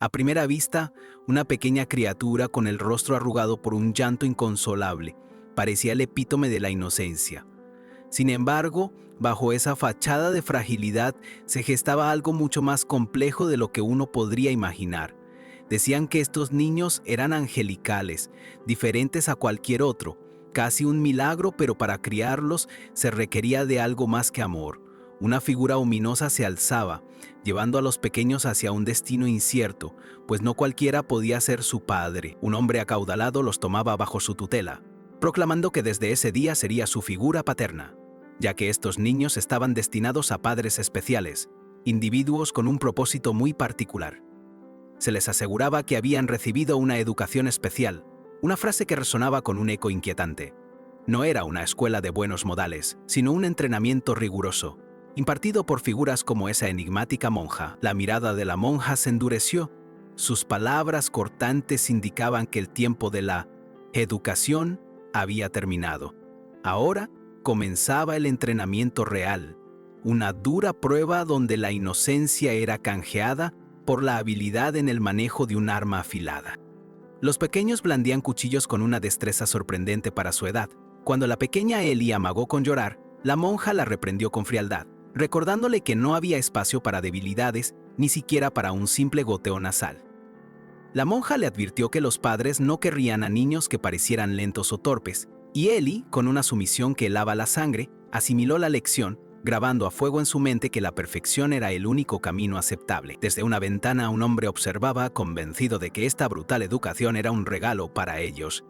A primera vista, una pequeña criatura con el rostro arrugado por un llanto inconsolable parecía el epítome de la inocencia. Sin embargo, bajo esa fachada de fragilidad se gestaba algo mucho más complejo de lo que uno podría imaginar. Decían que estos niños eran angelicales, diferentes a cualquier otro, casi un milagro, pero para criarlos se requería de algo más que amor. Una figura ominosa se alzaba, llevando a los pequeños hacia un destino incierto, pues no cualquiera podía ser su padre. Un hombre acaudalado los tomaba bajo su tutela, proclamando que desde ese día sería su figura paterna, ya que estos niños estaban destinados a padres especiales, individuos con un propósito muy particular. Se les aseguraba que habían recibido una educación especial, una frase que resonaba con un eco inquietante. No era una escuela de buenos modales, sino un entrenamiento riguroso, impartido por figuras como esa enigmática monja. La mirada de la monja se endureció. Sus palabras cortantes indicaban que el tiempo de la educación había terminado. Ahora comenzaba el entrenamiento real, una dura prueba donde la inocencia era canjeada por la habilidad en el manejo de un arma afilada. Los pequeños blandían cuchillos con una destreza sorprendente para su edad. Cuando la pequeña Ellie amagó con llorar, la monja la reprendió con frialdad, recordándole que no había espacio para debilidades, ni siquiera para un simple goteo nasal. La monja le advirtió que los padres no querrían a niños que parecieran lentos o torpes, y Ellie, con una sumisión que helaba la sangre, asimiló la lección, grabando a fuego en su mente que la perfección era el único camino aceptable. Desde una ventana un hombre observaba, convencido de que esta brutal educación era un regalo para ellos.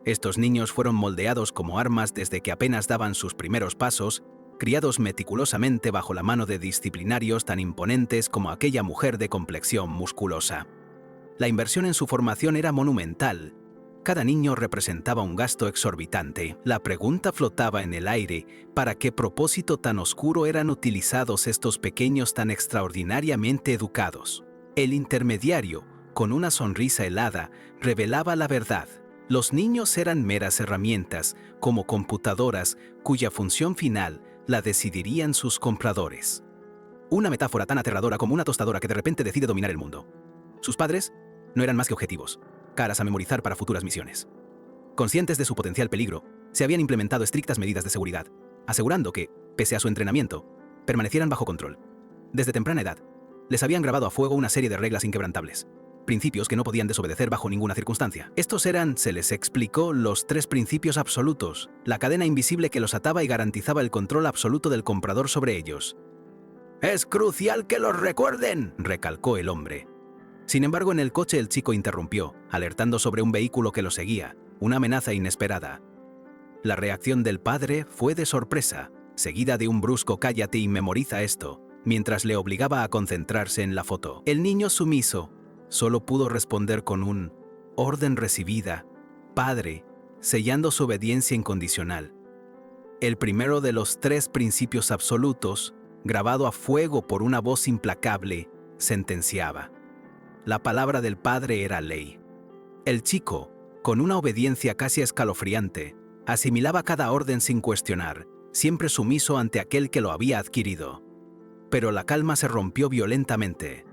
Estos niños fueron moldeados como armas desde que apenas daban sus primeros pasos, criados meticulosamente bajo la mano de disciplinarios tan imponentes como aquella mujer de complexión musculosa. La inversión en su formación era monumental. Cada niño representaba un gasto exorbitante. La pregunta flotaba en el aire: ¿para qué propósito tan oscuro eran utilizados estos pequeños tan extraordinariamente educados? El intermediario, con una sonrisa helada, revelaba la verdad. Los niños eran meras herramientas, como computadoras, cuya función final la decidirían sus compradores. Una metáfora tan aterradora como una tostadora que de repente decide dominar el mundo. Sus padres no eran más que objetivos, caras a memorizar para futuras misiones. Conscientes de su potencial peligro, se habían implementado estrictas medidas de seguridad, asegurando que, pese a su entrenamiento, permanecieran bajo control. Desde temprana edad, les habían grabado a fuego una serie de reglas inquebrantables, principios que no podían desobedecer bajo ninguna circunstancia. Estos eran, se les explicó, los 3 principios absolutos, la cadena invisible que los ataba y garantizaba el control absoluto del comprador sobre ellos. «Es crucial que los recuerden», recalcó el hombre. Sin embargo, en el coche el chico interrumpió, alertando sobre un vehículo que lo seguía, una amenaza inesperada. La reacción del padre fue de sorpresa, seguida de un brusco «cállate y memoriza esto», mientras le obligaba a concentrarse en la foto. El niño sumiso solo pudo responder con un «orden recibida, padre», sellando su obediencia incondicional. El primero de los 3 principios absolutos, grabado a fuego por una voz implacable, sentenciaba. La palabra del padre era ley. El chico, con una obediencia casi escalofriante, asimilaba cada orden sin cuestionar, siempre sumiso ante aquel que lo había adquirido. Pero la calma se rompió violentamente.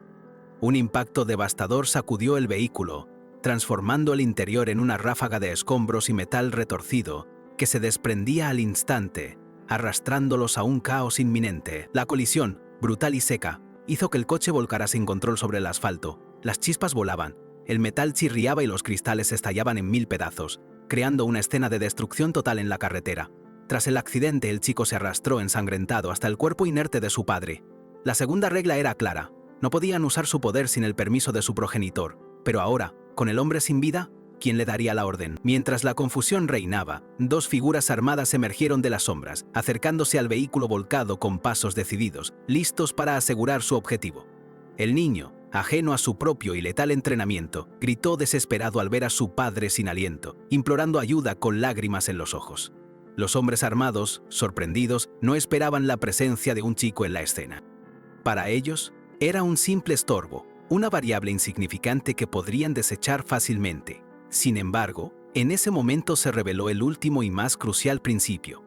Un impacto devastador sacudió el vehículo, transformando el interior en una ráfaga de escombros y metal retorcido que se desprendía al instante, arrastrándolos a un caos inminente. La colisión, brutal y seca, hizo que el coche volcara sin control sobre el asfalto. Las chispas volaban, el metal chirriaba y los cristales estallaban en 1000 pedazos, creando una escena de destrucción total en la carretera. Tras el accidente, el chico se arrastró ensangrentado hasta el cuerpo inerte de su padre. La segunda regla era clara: no podían usar su poder sin el permiso de su progenitor, pero ahora, con el hombre sin vida, ¿quién le daría la orden? Mientras la confusión reinaba, 2 figuras armadas emergieron de las sombras, acercándose al vehículo volcado con pasos decididos, listos para asegurar su objetivo. El niño, ajeno a su propio y letal entrenamiento, gritó desesperado al ver a su padre sin aliento, implorando ayuda con lágrimas en los ojos. Los hombres armados, sorprendidos, no esperaban la presencia de un chico en la escena. Para ellos, era un simple estorbo, una variable insignificante que podrían desechar fácilmente. Sin embargo, en ese momento se reveló el último y más crucial principio.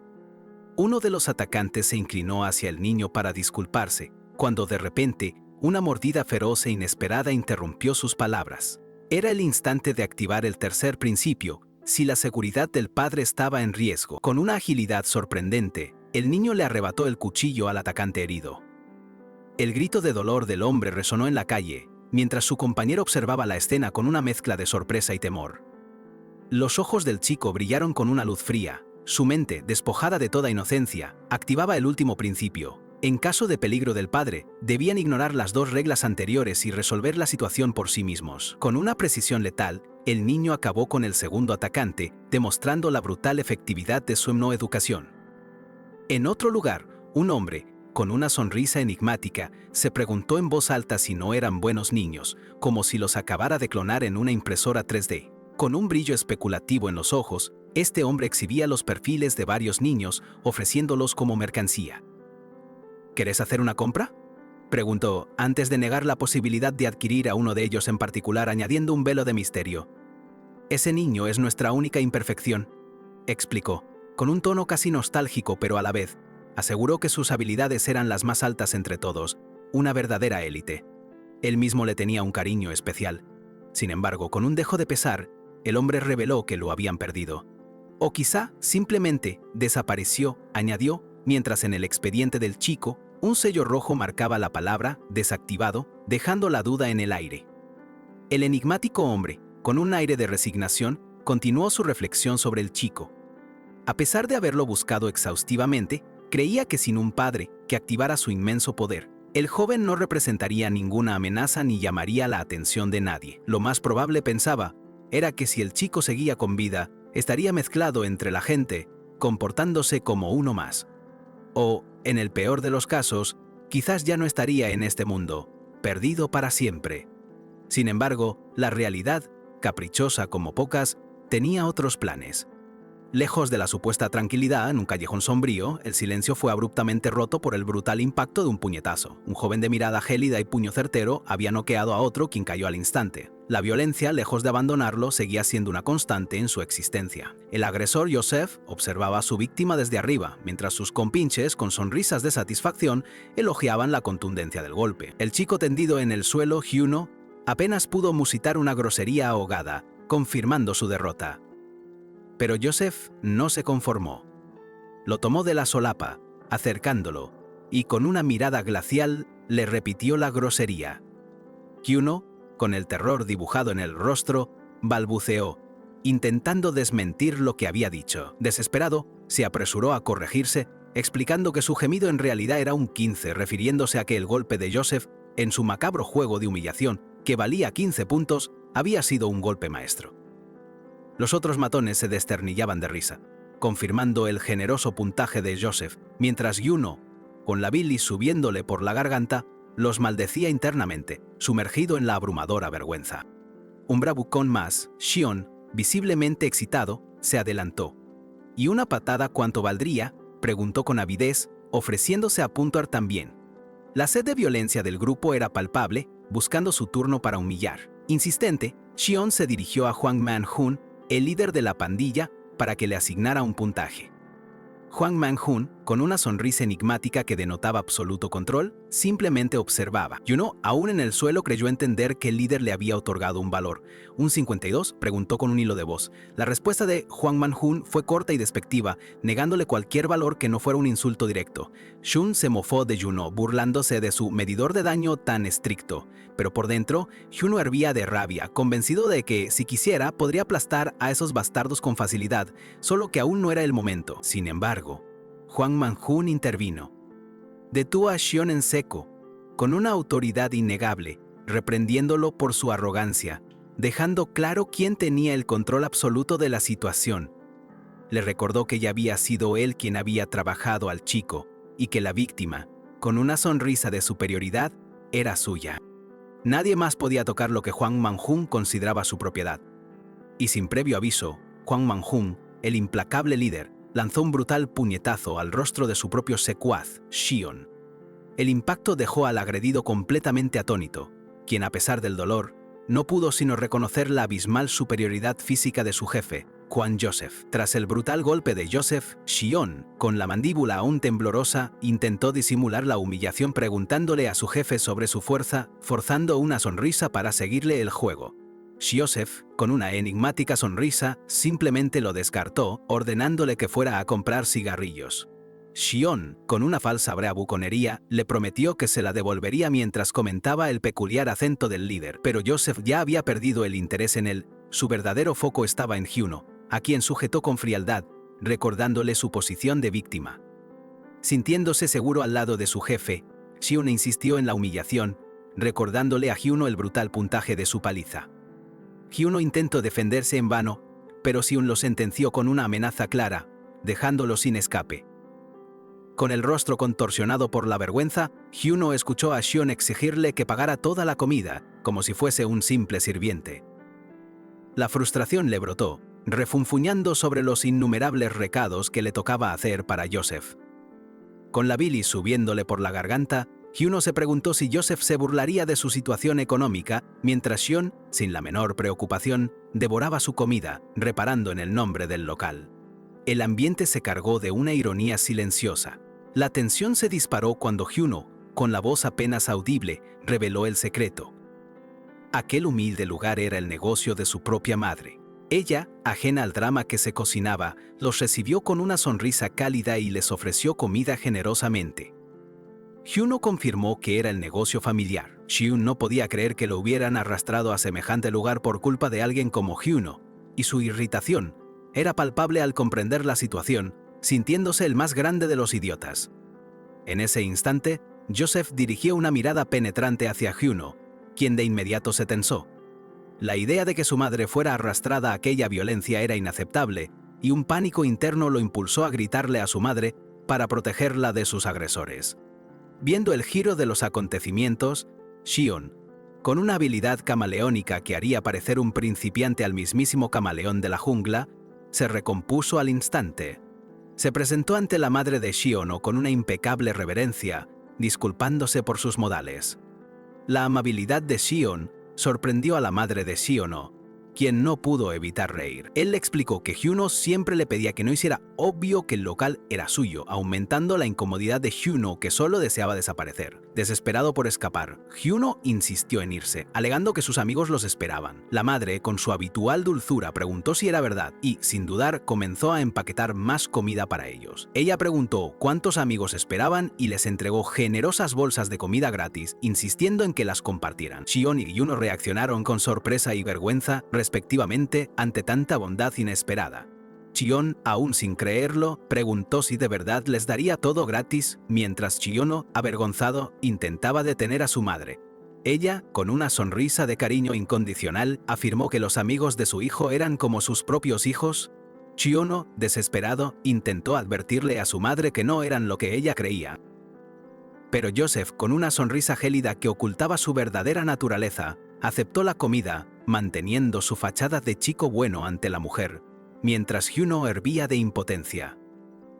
Uno de los atacantes se inclinó hacia el niño para disculparse, cuando de repente Una mordida feroz e inesperada interrumpió sus palabras. Era el instante de activar el tercer principio, si la seguridad del padre estaba en riesgo. Con una agilidad sorprendente, el niño le arrebató el cuchillo al atacante herido. El grito de dolor del hombre resonó en la calle, mientras su compañero observaba la escena con una mezcla de sorpresa y temor. Los ojos del chico brillaron con una luz fría. Su mente, despojada de toda inocencia, activaba el último principio. En caso de peligro del padre, debían ignorar las dos reglas anteriores y resolver la situación por sí mismos. Con una precisión letal, el niño acabó con el segundo atacante, demostrando la brutal efectividad de su no educación. En otro lugar, un hombre, con una sonrisa enigmática, se preguntó en voz alta si no eran buenos niños, como si los acabara de clonar en una impresora 3D. Con un brillo especulativo en los ojos, este hombre exhibía los perfiles de varios niños, ofreciéndolos como mercancía. ¿Querés hacer una compra?, preguntó, antes de negar la posibilidad de adquirir a uno de ellos en particular, añadiendo un velo de misterio. Ese niño es nuestra única imperfección, explicó, con un tono casi nostálgico, pero a la vez, aseguró que sus habilidades eran las más altas entre todos, una verdadera élite. Él mismo le tenía un cariño especial. Sin embargo, con un dejo de pesar, el hombre reveló que lo habían perdido. O quizá simplemente desapareció, añadió, mientras en el expediente del chico, un sello rojo marcaba la palabra desactivado, dejando la duda en el aire. El enigmático hombre, con un aire de resignación, continuó su reflexión sobre el chico. A pesar de haberlo buscado exhaustivamente, creía que sin un padre que activara su inmenso poder, el joven no representaría ninguna amenaza ni llamaría la atención de nadie. Lo más probable, pensaba, era que si el chico seguía con vida, estaría mezclado entre la gente, comportándose como uno más. O, en el peor de los casos, quizás ya no estaría en este mundo, perdido para siempre. Sin embargo, la realidad, caprichosa como pocas, tenía otros planes. Lejos de la supuesta tranquilidad en un callejón sombrío, el silencio fue abruptamente roto por el brutal impacto de un puñetazo. Un joven de mirada gélida y puño certero había noqueado a otro, quien cayó al instante. La violencia, lejos de abandonarlo, seguía siendo una constante en su existencia. El agresor, Joseph, observaba a su víctima desde arriba, mientras sus compinches, con sonrisas de satisfacción, elogiaban la contundencia del golpe. El chico tendido en el suelo, Juno, apenas pudo musitar una grosería ahogada, confirmando su derrota. Pero Joseph no se conformó. Lo tomó de la solapa, acercándolo, y con una mirada glacial le repitió la grosería. Juno, con el terror dibujado en el rostro, balbuceó, intentando desmentir lo que había dicho. Desesperado, se apresuró a corregirse, explicando que su gemido en realidad era un 15, refiriéndose a que el golpe de Joseph, en su macabro juego de humillación, que valía 15 puntos, había sido un golpe maestro. Los otros matones se desternillaban de risa, confirmando el generoso puntaje de Joseph, mientras Juno, con la bilis subiéndole por la garganta, los maldecía internamente, sumergido en la abrumadora vergüenza. Un bravucón más, Shion, visiblemente excitado, se adelantó. ¿Y una patada cuánto valdría?, preguntó con avidez, ofreciéndose a puntuar también. La sed de violencia del grupo era palpable, buscando su turno para humillar. Insistente, Shion se dirigió a Hwang Man-hun, el líder de la pandilla, para que le asignara un puntaje. Hwang Man-hun, con una sonrisa enigmática que denotaba absoluto control, simplemente observaba. Juno, aún en el suelo, creyó entender que el líder le había otorgado un valor. ¿Un 52?, preguntó con un hilo de voz. La respuesta de Hwang Man-hun fue corta y despectiva, negándole cualquier valor que no fuera un insulto directo. Shun se mofó de Juno, burlándose de su medidor de daño tan estricto. Pero por dentro, Juno hervía de rabia, convencido de que, si quisiera, podría aplastar a esos bastardos con facilidad, solo que aún no era el momento. Sin embargo, Hwang Man-hun intervino. Detuvo a Shion en seco, con una autoridad innegable, reprendiéndolo por su arrogancia, dejando claro quién tenía el control absoluto de la situación. Le recordó que ya había sido él quien había trabajado al chico, y que la víctima, con una sonrisa de superioridad, era suya. Nadie más podía tocar lo que Hwang Man-hun consideraba su propiedad. Y sin previo aviso, Hwang Man-hun, el implacable líder, lanzó un brutal puñetazo al rostro de su propio secuaz, Shion. El impacto dejó al agredido completamente atónito, quien, a pesar del dolor, no pudo sino reconocer la abismal superioridad física de su jefe, Juan Joseph. Tras el brutal golpe de Joseph, Xion, con la mandíbula aún temblorosa, intentó disimular la humillación preguntándole a su jefe sobre su fuerza, forzando una sonrisa para seguirle el juego. Joseph, con una enigmática sonrisa, simplemente lo descartó, ordenándole que fuera a comprar cigarrillos. Xion, con una falsa bravuconería, le prometió que se la devolvería mientras comentaba el peculiar acento del líder, pero Joseph ya había perdido el interés en él. Su verdadero foco estaba en Hyuno, a quien sujetó con frialdad, recordándole su posición de víctima. Sintiéndose seguro al lado de su jefe, Xion insistió en la humillación, recordándole a Hyuno el brutal puntaje de su paliza. Hyuno intentó defenderse en vano, pero Xion lo sentenció con una amenaza clara, dejándolo sin escape. Con el rostro contorsionado por la vergüenza, Hyuno escuchó a Xion exigirle que pagara toda la comida, como si fuese un simple sirviente. La frustración le brotó, refunfuñando sobre los innumerables recados que le tocaba hacer para Joseph. Con la bilis subiéndole por la garganta, Hyuno se preguntó si Joseph se burlaría de su situación económica, mientras Xion, sin la menor preocupación, devoraba su comida, reparando en el nombre del local. El ambiente se cargó de una ironía silenciosa. La tensión se disparó cuando Hyuno, con la voz apenas audible, reveló el secreto. Aquel humilde lugar era el negocio de su propia madre. Ella, ajena al drama que se cocinaba, los recibió con una sonrisa cálida y les ofreció comida generosamente. Hyuno confirmó que era el negocio familiar. Xion no podía creer que lo hubieran arrastrado a semejante lugar por culpa de alguien como Hyuno, y su irritación era palpable al comprender la situación, sintiéndose el más grande de los idiotas. En ese instante, Joseph dirigió una mirada penetrante hacia Hyuno, quien de inmediato se tensó. La idea de que su madre fuera arrastrada a aquella violencia era inaceptable, y un pánico interno lo impulsó a gritarle a su madre para protegerla de sus agresores. Viendo el giro de los acontecimientos, Xion, con una habilidad camaleónica que haría parecer un principiante al mismísimo camaleón de la jungla, se recompuso al instante. Se presentó ante la madre de Xion con una impecable reverencia, disculpándose por sus modales. La amabilidad de Xion sorprendió a la madre de Xion, quien no pudo evitar reír. Él le explicó que Hyuno siempre le pedía que no hiciera obvio que el local era suyo, aumentando la incomodidad de Hyuno, que solo deseaba desaparecer. Desesperado por escapar, Hyuno insistió en irse, alegando que sus amigos los esperaban. La madre, con su habitual dulzura, preguntó si era verdad y, sin dudar, comenzó a empaquetar más comida para ellos. Ella preguntó cuántos amigos esperaban y les entregó generosas bolsas de comida gratis, insistiendo en que las compartieran. Xion y Hyuno reaccionaron con sorpresa y vergüenza, respectivamente, ante tanta bondad inesperada. Xion, aún sin creerlo, preguntó si de verdad les daría todo gratis, mientras Xion, avergonzado, intentaba detener a su madre. Ella, con una sonrisa de cariño incondicional, afirmó que los amigos de su hijo eran como sus propios hijos. Xion, desesperado, intentó advertirle a su madre que no eran lo que ella creía. Pero Joseph, con una sonrisa gélida que ocultaba su verdadera naturaleza, aceptó la comida, manteniendo su fachada de chico bueno ante la mujer, mientras Hyuno hervía de impotencia.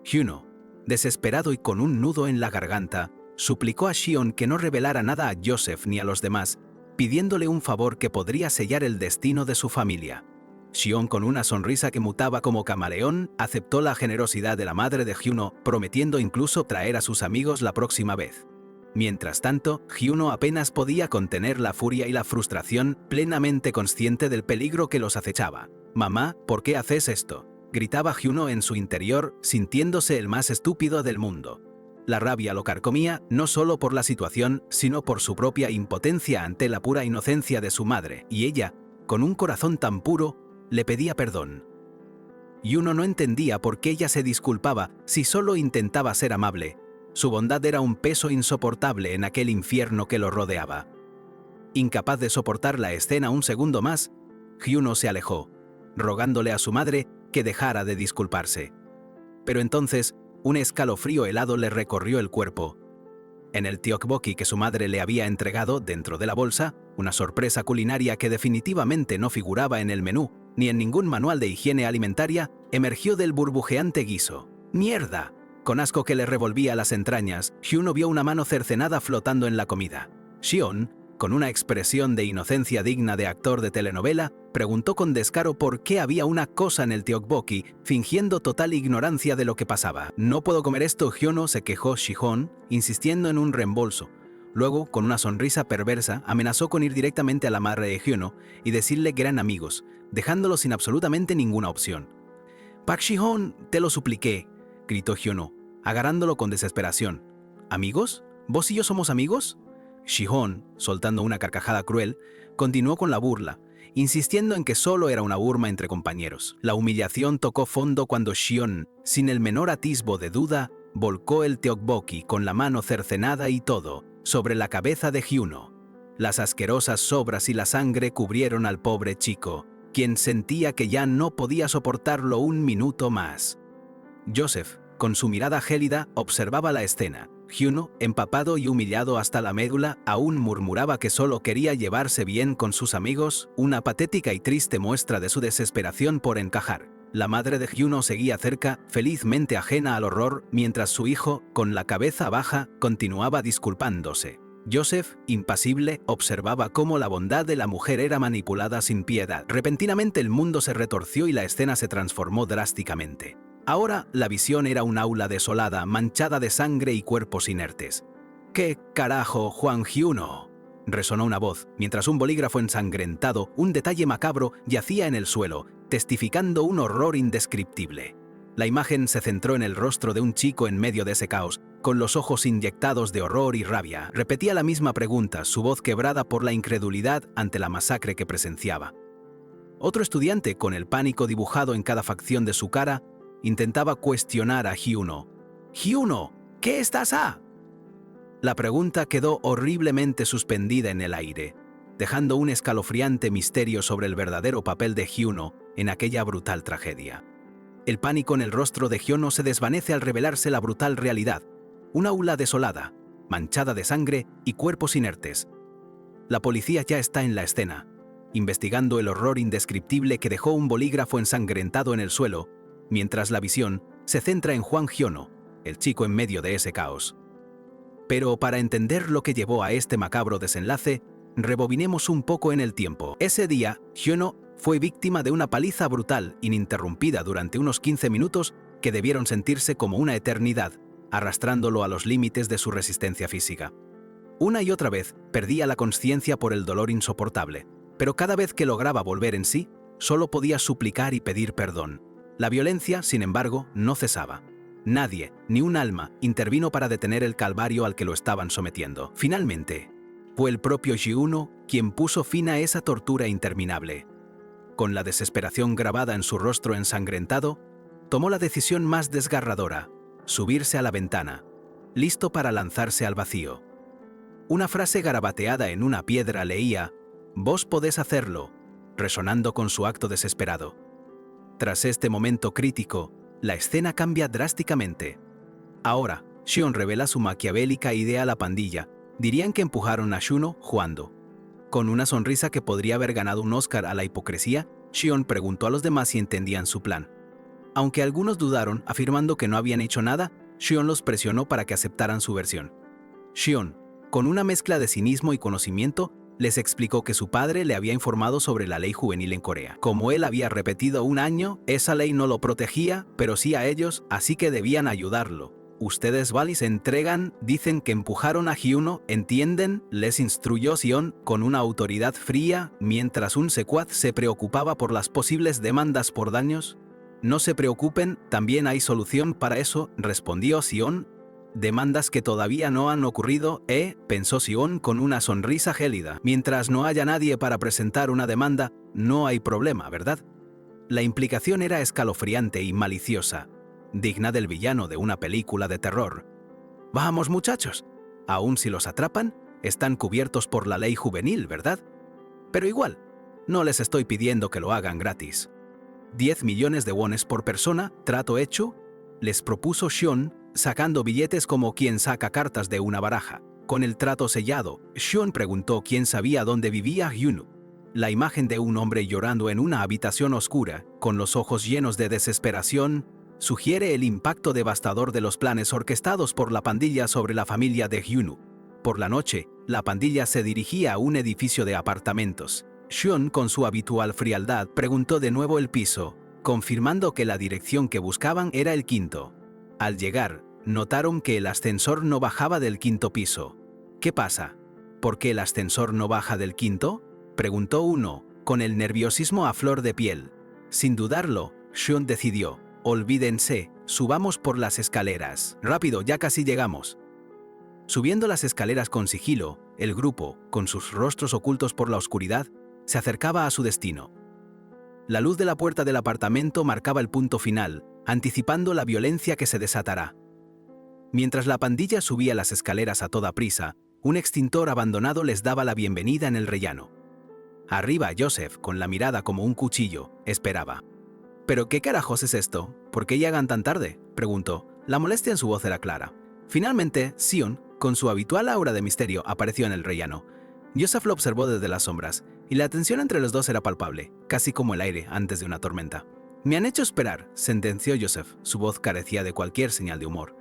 Hyuno, desesperado y con un nudo en la garganta, suplicó a Xion que no revelara nada a Joseph ni a los demás, pidiéndole un favor que podría sellar el destino de su familia. Xion, con una sonrisa que mutaba como camaleón, aceptó la generosidad de la madre de Hyuno, prometiendo incluso traer a sus amigos la próxima vez. Mientras tanto, Hyuno apenas podía contener la furia y la frustración, plenamente consciente del peligro que los acechaba. «Mamá, ¿por qué haces esto?», gritaba Hyuno en su interior, sintiéndose el más estúpido del mundo. La rabia lo carcomía, no solo por la situación, sino por su propia impotencia ante la pura inocencia de su madre, y ella, con un corazón tan puro, le pedía perdón. Hyuno no entendía por qué ella se disculpaba si solo intentaba ser amable. Su bondad era un peso insoportable en aquel infierno que lo rodeaba. Incapaz de soportar la escena un segundo más, Hyuno se alejó, rogándole a su madre que dejara de disculparse. Pero entonces, un escalofrío helado le recorrió el cuerpo. En el tteokbokki que su madre le había entregado dentro de la bolsa, una sorpresa culinaria que definitivamente no figuraba en el menú, ni en ningún manual de higiene alimentaria, emergió del burbujeante guiso. ¡Mierda! Con asco que le revolvía las entrañas, Hyuno vio una mano cercenada flotando en la comida. Xion, con una expresión de inocencia digna de actor de telenovela, preguntó con descaro por qué había una cosa en el tteokbokki, fingiendo total ignorancia de lo que pasaba. No puedo comer esto, Hyono, se quejó Shihon, insistiendo en un reembolso. Luego, con una sonrisa perversa, amenazó con ir directamente a la madre de Hyono y decirle que eran amigos, dejándolo sin absolutamente ninguna opción. «Pak Shihon, te lo supliqué», gritó Hyono, agarrándolo con desesperación. «¿Amigos? ¿Vos y yo somos amigos?» Shihon, soltando una carcajada cruel, continuó con la burla, insistiendo en que solo era una burla entre compañeros. La humillación tocó fondo cuando Shion, sin el menor atisbo de duda, volcó el tteokbokki con la mano cercenada y todo, sobre la cabeza de Hyono. Las asquerosas sobras y la sangre cubrieron al pobre chico, quien sentía que ya no podía soportarlo un minuto más. Joseph, con su mirada gélida, observaba la escena. Hyono, empapado y humillado hasta la médula, aún murmuraba que solo quería llevarse bien con sus amigos, una patética y triste muestra de su desesperación por encajar. La madre de Hyono seguía cerca, felizmente ajena al horror, mientras su hijo, con la cabeza baja, continuaba disculpándose. Joseph, impasible, observaba cómo la bondad de la mujer era manipulada sin piedad. Repentinamente el mundo se retorció y la escena se transformó drásticamente. Ahora la visión era un aula desolada, manchada de sangre y cuerpos inertes. «¿Qué carajo, Hwang Hyono?», resonó una voz, mientras un bolígrafo ensangrentado, un detalle macabro, yacía en el suelo, testificando un horror indescriptible. La imagen se centró en el rostro de un chico en medio de ese caos, con los ojos inyectados de horror y rabia. Repetía la misma pregunta, su voz quebrada por la incredulidad ante la masacre que presenciaba. Otro estudiante, con el pánico dibujado en cada facción de su cara, intentaba cuestionar a Hyono. «Hyono, ¿qué estás a?». La pregunta quedó horriblemente suspendida en el aire, dejando un escalofriante misterio sobre el verdadero papel de Hyono en aquella brutal tragedia. El pánico en el rostro de Hyono se desvanece al revelarse la brutal realidad. Un aula desolada, manchada de sangre y cuerpos inertes. La policía ya está en la escena, investigando el horror indescriptible que dejó un bolígrafo ensangrentado en el suelo, mientras la visión se centra en Hwang Hyono, el chico en medio de ese caos. Pero para entender lo que llevó a este macabro desenlace, rebobinemos un poco en el tiempo. Ese día, Hyono fue víctima de una paliza brutal, ininterrumpida durante unos 15 minutos que debieron sentirse como una eternidad, arrastrándolo a los límites de su resistencia física. Una y otra vez perdía la consciencia por el dolor insoportable, pero cada vez que lograba volver en sí, solo podía suplicar y pedir perdón. La violencia, sin embargo, no cesaba. Nadie, ni un alma, intervino para detener el calvario al que lo estaban sometiendo. Finalmente, fue el propio Hyono quien puso fin a esa tortura interminable. Con la desesperación grabada en su rostro ensangrentado, tomó la decisión más desgarradora: subirse a la ventana, listo para lanzarse al vacío. Una frase garabateada en una piedra leía: «Vos podés hacerlo», resonando con su acto desesperado. Tras este momento crítico, la escena cambia drásticamente. Ahora, Shion revela su maquiavélica idea a la pandilla. Dirían que empujaron a Hyono jugando. Con una sonrisa que podría haber ganado un Oscar a la hipocresía, Shion preguntó a los demás si entendían su plan. Aunque algunos dudaron, afirmando que no habían hecho nada, Shion los presionó para que aceptaran su versión. Shion, con una mezcla de cinismo y conocimiento, les explicó que su padre le había informado sobre la ley juvenil en Corea. Como él había repetido un año, esa ley no lo protegía, pero sí a ellos, así que debían ayudarlo. «Ustedes valis se entregan, dicen que empujaron a Hyono, ¿entienden?», les instruyó Shion con una autoridad fría, mientras un secuaz se preocupaba por las posibles demandas por daños. «No se preocupen, también hay solución para eso», respondió Shion. «Demandas que todavía no han ocurrido, pensó Shion con una sonrisa gélida. «Mientras no haya nadie para presentar una demanda, no hay problema, ¿verdad?». La implicación era escalofriante y maliciosa, digna del villano de una película de terror. «Vamos, muchachos, aun si los atrapan, están cubiertos por la ley juvenil, ¿verdad? Pero igual, no les estoy pidiendo que lo hagan gratis. 10 millones de wones por persona, trato hecho», les propuso Shion, sacando billetes como quien saca cartas de una baraja. Con el trato sellado, Shion preguntó quién sabía dónde vivía Hyono. La imagen de un hombre llorando en una habitación oscura, con los ojos llenos de desesperación, sugiere el impacto devastador de los planes orquestados por la pandilla sobre la familia de Hyono. Por la noche, La pandilla se dirigía a un edificio de apartamentos. Xion, con su habitual frialdad, preguntó de nuevo el piso, confirmando que la dirección que buscaban era el quinto. Al llegar, notaron que el ascensor no bajaba del quinto piso. ¿Qué pasa? ¿Por qué el ascensor no baja del quinto?, preguntó uno, con el nerviosismo a flor de piel. Sin dudarlo, Xion decidió: olvídense, subamos por las escaleras. Rápido, ya casi llegamos. Subiendo las escaleras con sigilo, el grupo, con sus rostros ocultos por la oscuridad, se acercaba a su destino. La luz de la puerta del apartamento marcaba el punto final, anticipando la violencia que se desatará. Mientras la pandilla subía las escaleras a toda prisa, un extintor abandonado les daba la bienvenida en el rellano. Arriba, Joseph, con la mirada como un cuchillo, esperaba. ¿Pero qué carajos es esto? ¿Por qué llegan tan tarde?, preguntó. La molestia en su voz era clara. Finalmente, Xion, con su habitual aura de misterio, apareció en el rellano. Joseph lo observó desde las sombras, y la tensión entre los dos era palpable, casi como el aire antes de una tormenta. «Me han hecho esperar», sentenció Joseph. Su voz carecía de cualquier señal de humor.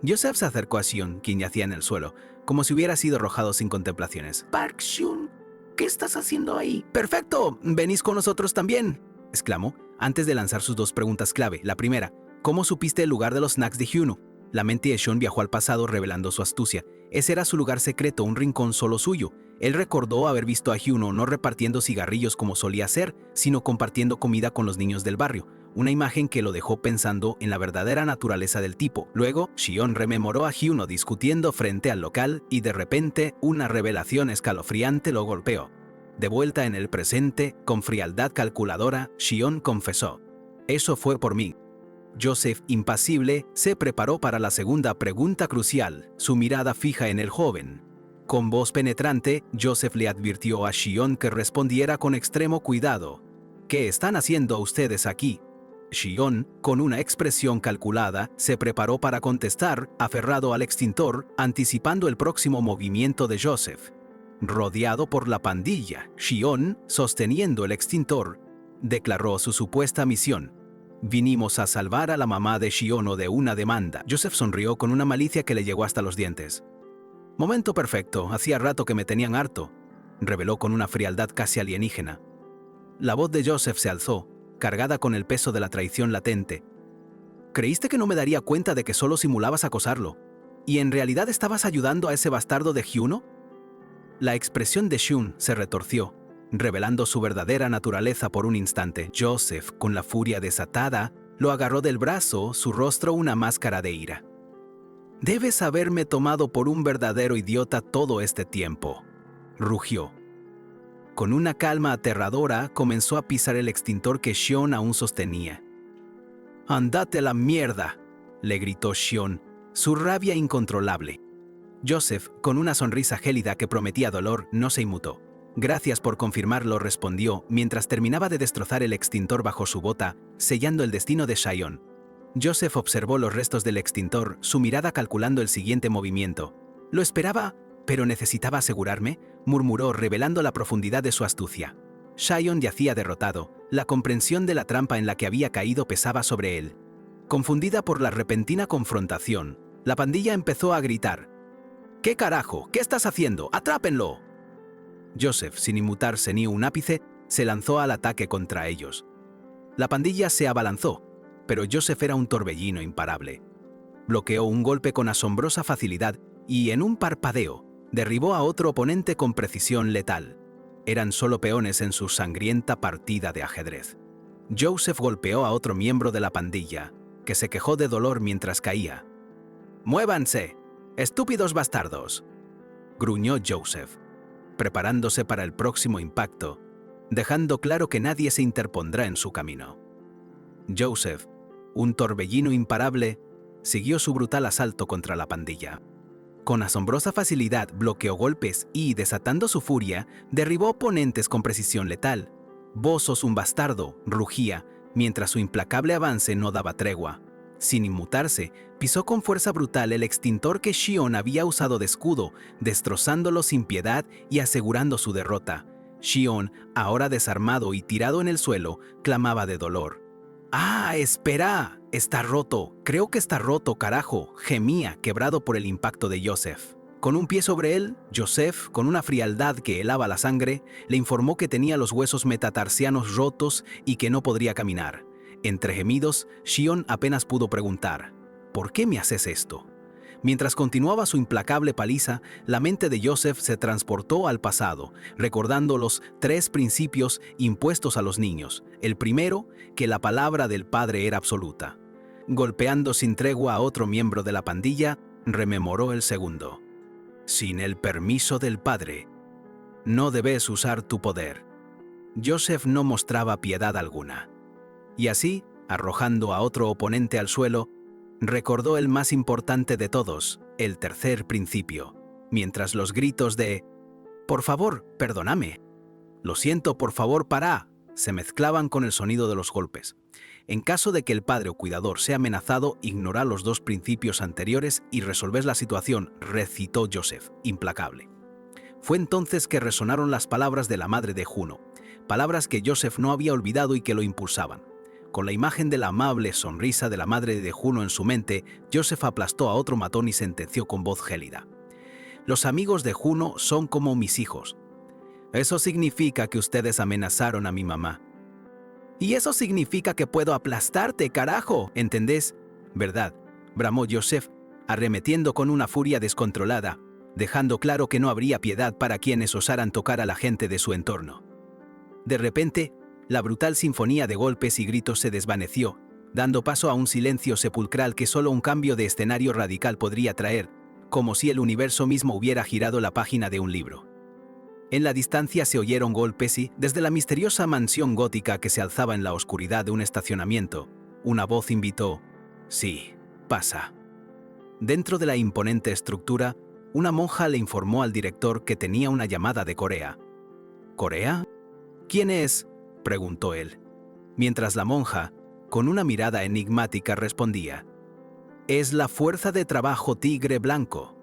Joseph se acercó a Xion, quien yacía en el suelo, como si hubiera sido arrojado sin contemplaciones. «Park Xion, ¿qué estás haciendo ahí?» «¡Perfecto! ¿Venís con nosotros también?», exclamó, antes de lanzar sus dos preguntas clave. La primera: ¿cómo supiste el lugar de los snacks de Hyuno? La mente de Xion viajó al pasado revelando su astucia. Ese era su lugar secreto, un rincón solo suyo. Él recordó haber visto a Hyuno no repartiendo cigarrillos como solía hacer, sino compartiendo comida con los niños del barrio, una imagen que lo dejó pensando en la verdadera naturaleza del tipo. Luego, Xion rememoró a Hyuno discutiendo frente al local y de repente una revelación escalofriante lo golpeó. De vuelta en el presente, con frialdad calculadora, Xion confesó: «Eso fue por mí». Joseph, impasible, se preparó para la segunda pregunta crucial, su mirada fija en el joven. Con voz penetrante, Joseph le advirtió a Xion que respondiera con extremo cuidado. «¿Qué están haciendo ustedes aquí?». Xion, con una expresión calculada, se preparó para contestar, aferrado al extintor, anticipando el próximo movimiento de Joseph. Rodeado por la pandilla, Xion, sosteniendo el extintor, declaró su supuesta misión: «Vinimos a salvar a la mamá de Xiono de una demanda». Joseph sonrió con una malicia que le llegó hasta los dientes. «Momento perfecto, hacía rato que me tenían harto», reveló con una frialdad casi alienígena. La voz de Joseph se alzó, cargada con el peso de la traición latente. «¿Creíste que no me daría cuenta de que solo simulabas acosarlo? ¿Y en realidad estabas ayudando a ese bastardo de Hyuno?». La expresión de Xion se retorció, revelando su verdadera naturaleza por un instante. Joseph, con la furia desatada, lo agarró del brazo, su rostro una máscara de ira. «Debes haberme tomado por un verdadero idiota todo este tiempo», rugió. Con una calma aterradora, comenzó a pisar el extintor que Xion aún sostenía. «¡Andate a la mierda!», le gritó Xion, su rabia incontrolable. Joseph, con una sonrisa gélida que prometía dolor, no se inmutó. «Gracias por confirmarlo», respondió, mientras terminaba de destrozar el extintor bajo su bota, sellando el destino de Xion. Joseph observó los restos del extintor, su mirada calculando el siguiente movimiento. «Lo esperaba, pero necesitaba asegurarme», murmuró, revelando la profundidad de su astucia. Xion yacía derrotado, la comprensión de la trampa en la que había caído pesaba sobre él. Confundida por la repentina confrontación, la pandilla empezó a gritar: «¿Qué carajo? ¿Qué estás haciendo? ¡Atrápenlo!». Joseph, sin inmutarse ni un ápice, se lanzó al ataque contra ellos. La pandilla se abalanzó, pero Joseph era un torbellino imparable. Bloqueó un golpe con asombrosa facilidad y, en un parpadeo, derribó a otro oponente con precisión letal. Eran solo peones en su sangrienta partida de ajedrez. Joseph golpeó a otro miembro de la pandilla, que se quejó de dolor mientras caía. «¡Muévanse, estúpidos bastardos!», gruñó Joseph, preparándose para el próximo impacto, dejando claro que nadie se interpondrá en su camino. Joseph, un torbellino imparable, siguió su brutal asalto contra la pandilla. Con asombrosa facilidad bloqueó golpes y, desatando su furia, derribó oponentes con precisión letal. «Vos sos un bastardo», rugía, mientras su implacable avance no daba tregua. Sin inmutarse, pisó con fuerza brutal el extintor que Xion había usado de escudo, destrozándolo sin piedad y asegurando su derrota. Xion, ahora desarmado y tirado en el suelo, clamaba de dolor. «¡Ah, espera! Está roto. Creo que está roto, carajo», gemía, quebrado por el impacto de Joseph. Con un pie sobre él, Joseph, con una frialdad que helaba la sangre, le informó que tenía los huesos metatarsianos rotos y que no podría caminar. Entre gemidos, Shion apenas pudo preguntar, ¿por qué me haces esto? Mientras continuaba su implacable paliza, la mente de Joseph se transportó al pasado, recordando los 3 principios impuestos a los niños. El primero, que la palabra del padre era absoluta. Golpeando sin tregua a otro miembro de la pandilla, rememoró el segundo. Sin el permiso del padre, no debes usar tu poder. Joseph no mostraba piedad alguna. Y así, arrojando a otro oponente al suelo, recordó el más importante de todos, el tercer principio, mientras los gritos de «Por favor, perdóname», «Lo siento, por favor, para», se mezclaban con el sonido de los golpes. En caso de que el padre o cuidador sea amenazado, ignora los 2 principios anteriores y resolver la situación, recitó Joseph, implacable. Fue entonces que resonaron las palabras de la madre de Juno, palabras que Joseph no había olvidado y que lo impulsaban. Con la imagen de la amable sonrisa de la madre de Juno en su mente, Joseph aplastó a otro matón y sentenció con voz gélida. Los amigos de Juno son como mis hijos. Eso significa que ustedes amenazaron a mi mamá. Y eso significa que puedo aplastarte, carajo, ¿entendés? ¿Verdad?, bramó Joseph, arremetiendo con una furia descontrolada, dejando claro que no habría piedad para quienes osaran tocar a la gente de su entorno. De repente, la brutal sinfonía de golpes y gritos se desvaneció, dando paso a un silencio sepulcral que solo un cambio de escenario radical podría traer, como si el universo mismo hubiera girado la página de un libro. En la distancia se oyeron golpes y, desde la misteriosa mansión gótica que se alzaba en la oscuridad de un estacionamiento, una voz invitó: «Sí, pasa». Dentro de la imponente estructura, una monja le informó al director que tenía una llamada de Corea. «¿Corea? ¿Quién es?», preguntó él, mientras la monja, con una mirada enigmática, respondía: «Es la fuerza de trabajo Tigre Blanco».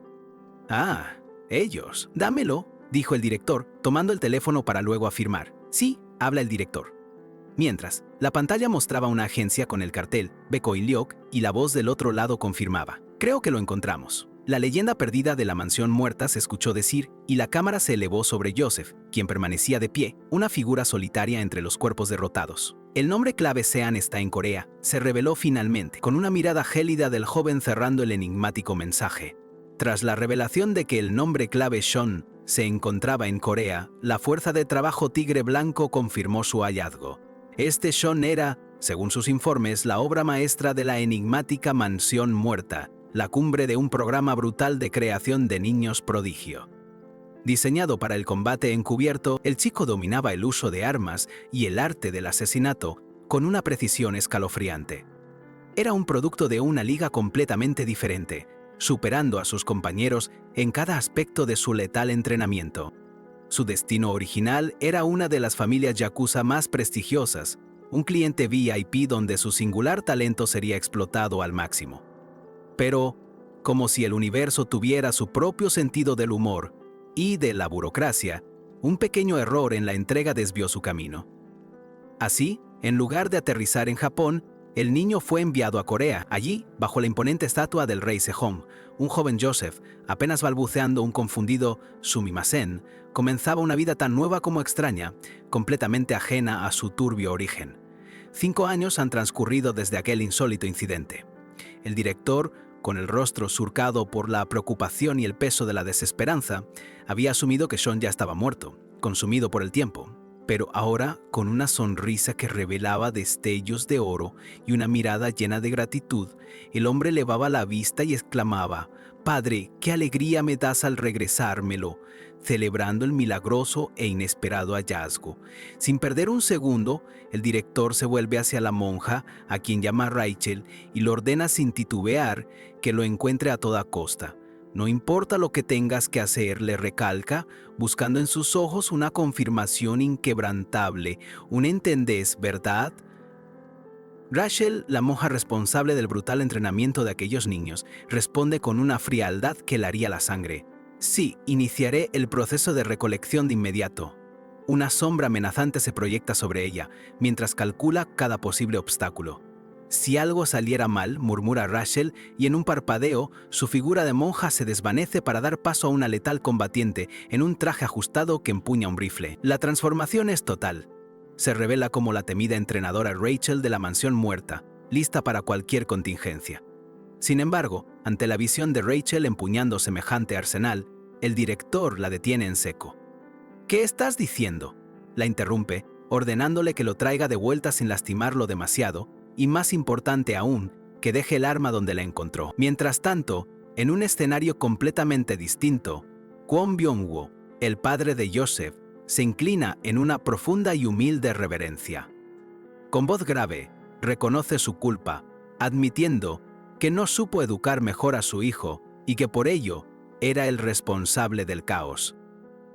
«Ah, ellos, dámelo», dijo el director, tomando el teléfono para luego afirmar: «Sí, habla el director». Mientras, la pantalla mostraba una agencia con el cartel Baekhyliok y la voz del otro lado confirmaba: «Creo que lo encontramos». La leyenda perdida de la mansión muerta se escuchó decir y la cámara se elevó sobre Joseph, quien permanecía de pie, una figura solitaria entre los cuerpos derrotados. El nombre clave Sean está en Corea, se reveló finalmente, con una mirada gélida del joven cerrando el enigmático mensaje. Tras la revelación de que el nombre clave Sean se encontraba en Corea, la fuerza de trabajo Tigre Blanco confirmó su hallazgo. Este Sean era, según sus informes, la obra maestra de la enigmática mansión muerta, la cumbre de un programa brutal de creación de niños prodigio. Diseñado para el combate encubierto, el chico dominaba el uso de armas y el arte del asesinato con una precisión escalofriante. Era un producto de una liga completamente diferente, superando a sus compañeros en cada aspecto de su letal entrenamiento. Su destino original era una de las familias yakuza más prestigiosas, un cliente VIP donde su singular talento sería explotado al máximo. Pero, como si el universo tuviera su propio sentido del humor y de la burocracia, un pequeño error en la entrega desvió su camino. Así, en lugar de aterrizar en Japón, el niño fue enviado a Corea. Allí, bajo la imponente estatua del rey Sejong, un joven Joseph, apenas balbuceando un confundido sumimasen, comenzaba una vida tan nueva como extraña, completamente ajena a su turbio origen. 5 años han transcurrido desde aquel insólito incidente. El director, con el rostro surcado por la preocupación y el peso de la desesperanza, había asumido que Sean ya estaba muerto, consumido por el tiempo. Pero ahora, con una sonrisa que revelaba destellos de oro y una mirada llena de gratitud, el hombre elevaba la vista y exclamaba: «Padre, qué alegría me das al regresármelo», celebrando el milagroso e inesperado hallazgo. Sin perder un segundo, el director se vuelve hacia la monja, a quien llama Rachel, y le ordena sin titubear que lo encuentre a toda costa. «No importa lo que tengas que hacer», le recalca, buscando en sus ojos una confirmación inquebrantable. «Un entendés, ¿verdad?». Rachel, la monja responsable del brutal entrenamiento de aquellos niños, responde con una frialdad que helaría la sangre: «Sí, iniciaré el proceso de recolección de inmediato». Una sombra amenazante se proyecta sobre ella, mientras calcula cada posible obstáculo. Si algo saliera mal, murmura Rachel, y en un parpadeo, su figura de monja se desvanece para dar paso a una letal combatiente en un traje ajustado que empuña un rifle. La transformación es total. Se revela como la temida entrenadora Rachel de la mansión muerta, lista para cualquier contingencia. Sin embargo, ante la visión de Rachel empuñando semejante arsenal, el director la detiene en seco. ¿Qué estás diciendo?, la interrumpe, ordenándole que lo traiga de vuelta sin lastimarlo demasiado, y más importante aún, que deje el arma donde la encontró. Mientras tanto, en un escenario completamente distinto, Kwon Byung-woo, el padre de Joseph, se inclina en una profunda y humilde reverencia. Con voz grave, reconoce su culpa, admitiendo que no supo educar mejor a su hijo y que por ello era el responsable del caos.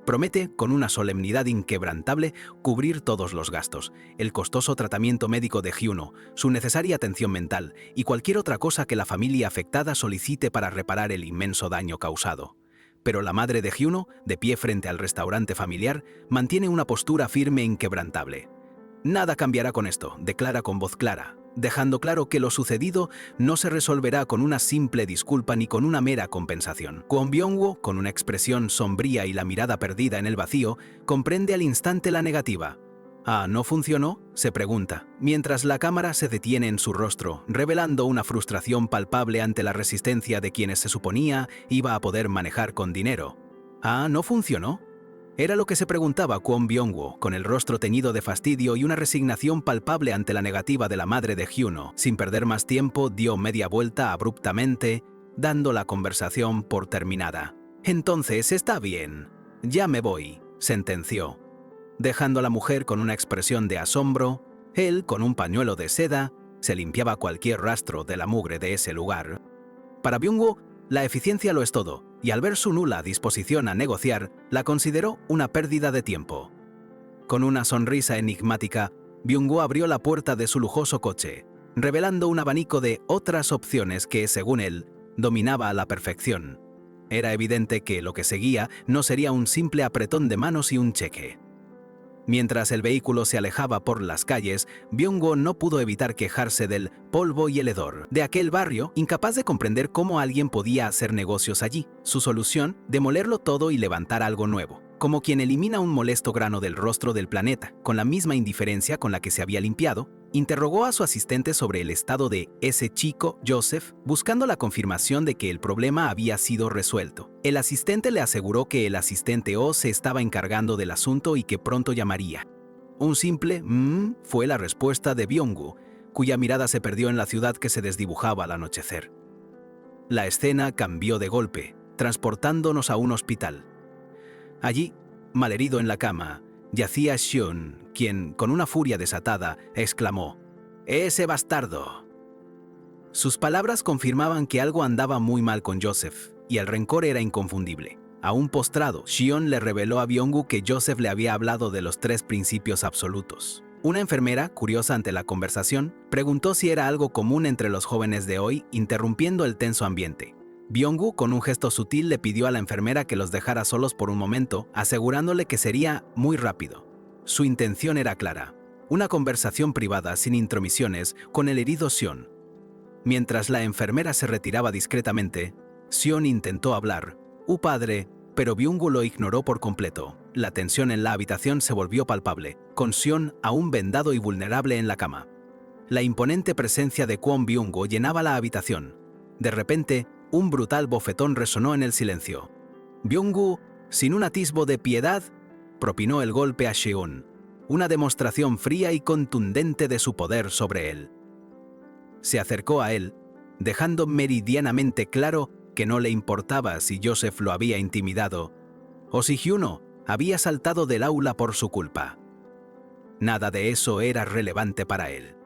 Promete, con una solemnidad inquebrantable, cubrir todos los gastos, el costoso tratamiento médico de Hyuno, su necesaria atención mental y cualquier otra cosa que la familia afectada solicite para reparar el inmenso daño causado. Pero la madre de Hyuno, de pie frente al restaurante familiar, mantiene una postura firme e inquebrantable. Nada cambiará con esto, declara con voz clara, dejando claro que lo sucedido no se resolverá con una simple disculpa ni con una mera compensación. Kwon Byung-woo, con una expresión sombría y la mirada perdida en el vacío, comprende al instante la negativa. «¿Ah, no funcionó?», se pregunta, mientras la cámara se detiene en su rostro, revelando una frustración palpable ante la resistencia de quienes se suponía iba a poder manejar con dinero. «¿Ah, no funcionó?». Era lo que se preguntaba Kwon Byung-woo, con el rostro teñido de fastidio y una resignación palpable ante la negativa de la madre de Hyuno. Sin perder más tiempo, dio media vuelta abruptamente, dando la conversación por terminada. «Entonces está bien. Ya me voy», sentenció. Dejando a la mujer con una expresión de asombro, él, con un pañuelo de seda, se limpiaba cualquier rastro de la mugre de ese lugar. Para Byung-woo, la eficiencia lo es todo, y al ver su nula disposición a negociar, la consideró una pérdida de tiempo. Con una sonrisa enigmática, Byung-woo abrió la puerta de su lujoso coche, revelando un abanico de otras opciones que, según él, dominaba a la perfección. Era evidente que lo que seguía no sería un simple apretón de manos y un cheque. Mientras el vehículo se alejaba por las calles, Byung-woo no pudo evitar quejarse del polvo y el hedor de aquel barrio, incapaz de comprender cómo alguien podía hacer negocios allí. Su solución, demolerlo todo y levantar algo nuevo, como quien elimina un molesto grano del rostro del planeta, con la misma indiferencia con la que se había limpiado. Interrogó a su asistente sobre el estado de ese chico, Joseph, buscando la confirmación de que el problema había sido resuelto. El asistente le aseguró que el asistente O se estaba encargando del asunto y que pronto llamaría. Un simple fue la respuesta de Byung-woo, cuya mirada se perdió en la ciudad que se desdibujaba al anochecer. La escena cambió de golpe, transportándonos a un hospital. Allí, malherido en la cama, yacía Seon, quien, con una furia desatada, exclamó: «¡Ese bastardo!». Sus palabras confirmaban que algo andaba muy mal con Joseph, y el rencor era inconfundible. Aún postrado, Seon le reveló a Byung-woo que Joseph le había hablado de los 3 principios absolutos. Una enfermera, curiosa ante la conversación, preguntó si era algo común entre los jóvenes de hoy, interrumpiendo el tenso ambiente. Byung-woo, con un gesto sutil, le pidió a la enfermera que los dejara solos por un momento, asegurándole que sería muy rápido. Su intención era clara: una conversación privada sin intromisiones con el herido Seon. Mientras la enfermera se retiraba discretamente, Seon intentó hablar: padre», pero Byung-woo lo ignoró por completo. La tensión en la habitación se volvió palpable, con Seon aún vendado y vulnerable en la cama. La imponente presencia de Kwon Byung-woo llenaba la habitación. De repente, un brutal bofetón resonó en el silencio. Byung-woo, sin un atisbo de piedad, propinó el golpe a Seon, una demostración fría y contundente de su poder sobre él. Se acercó a él, dejando meridianamente claro que no le importaba si Joseph lo había intimidado o si Hyuno había saltado del aula por su culpa. Nada de eso era relevante para él.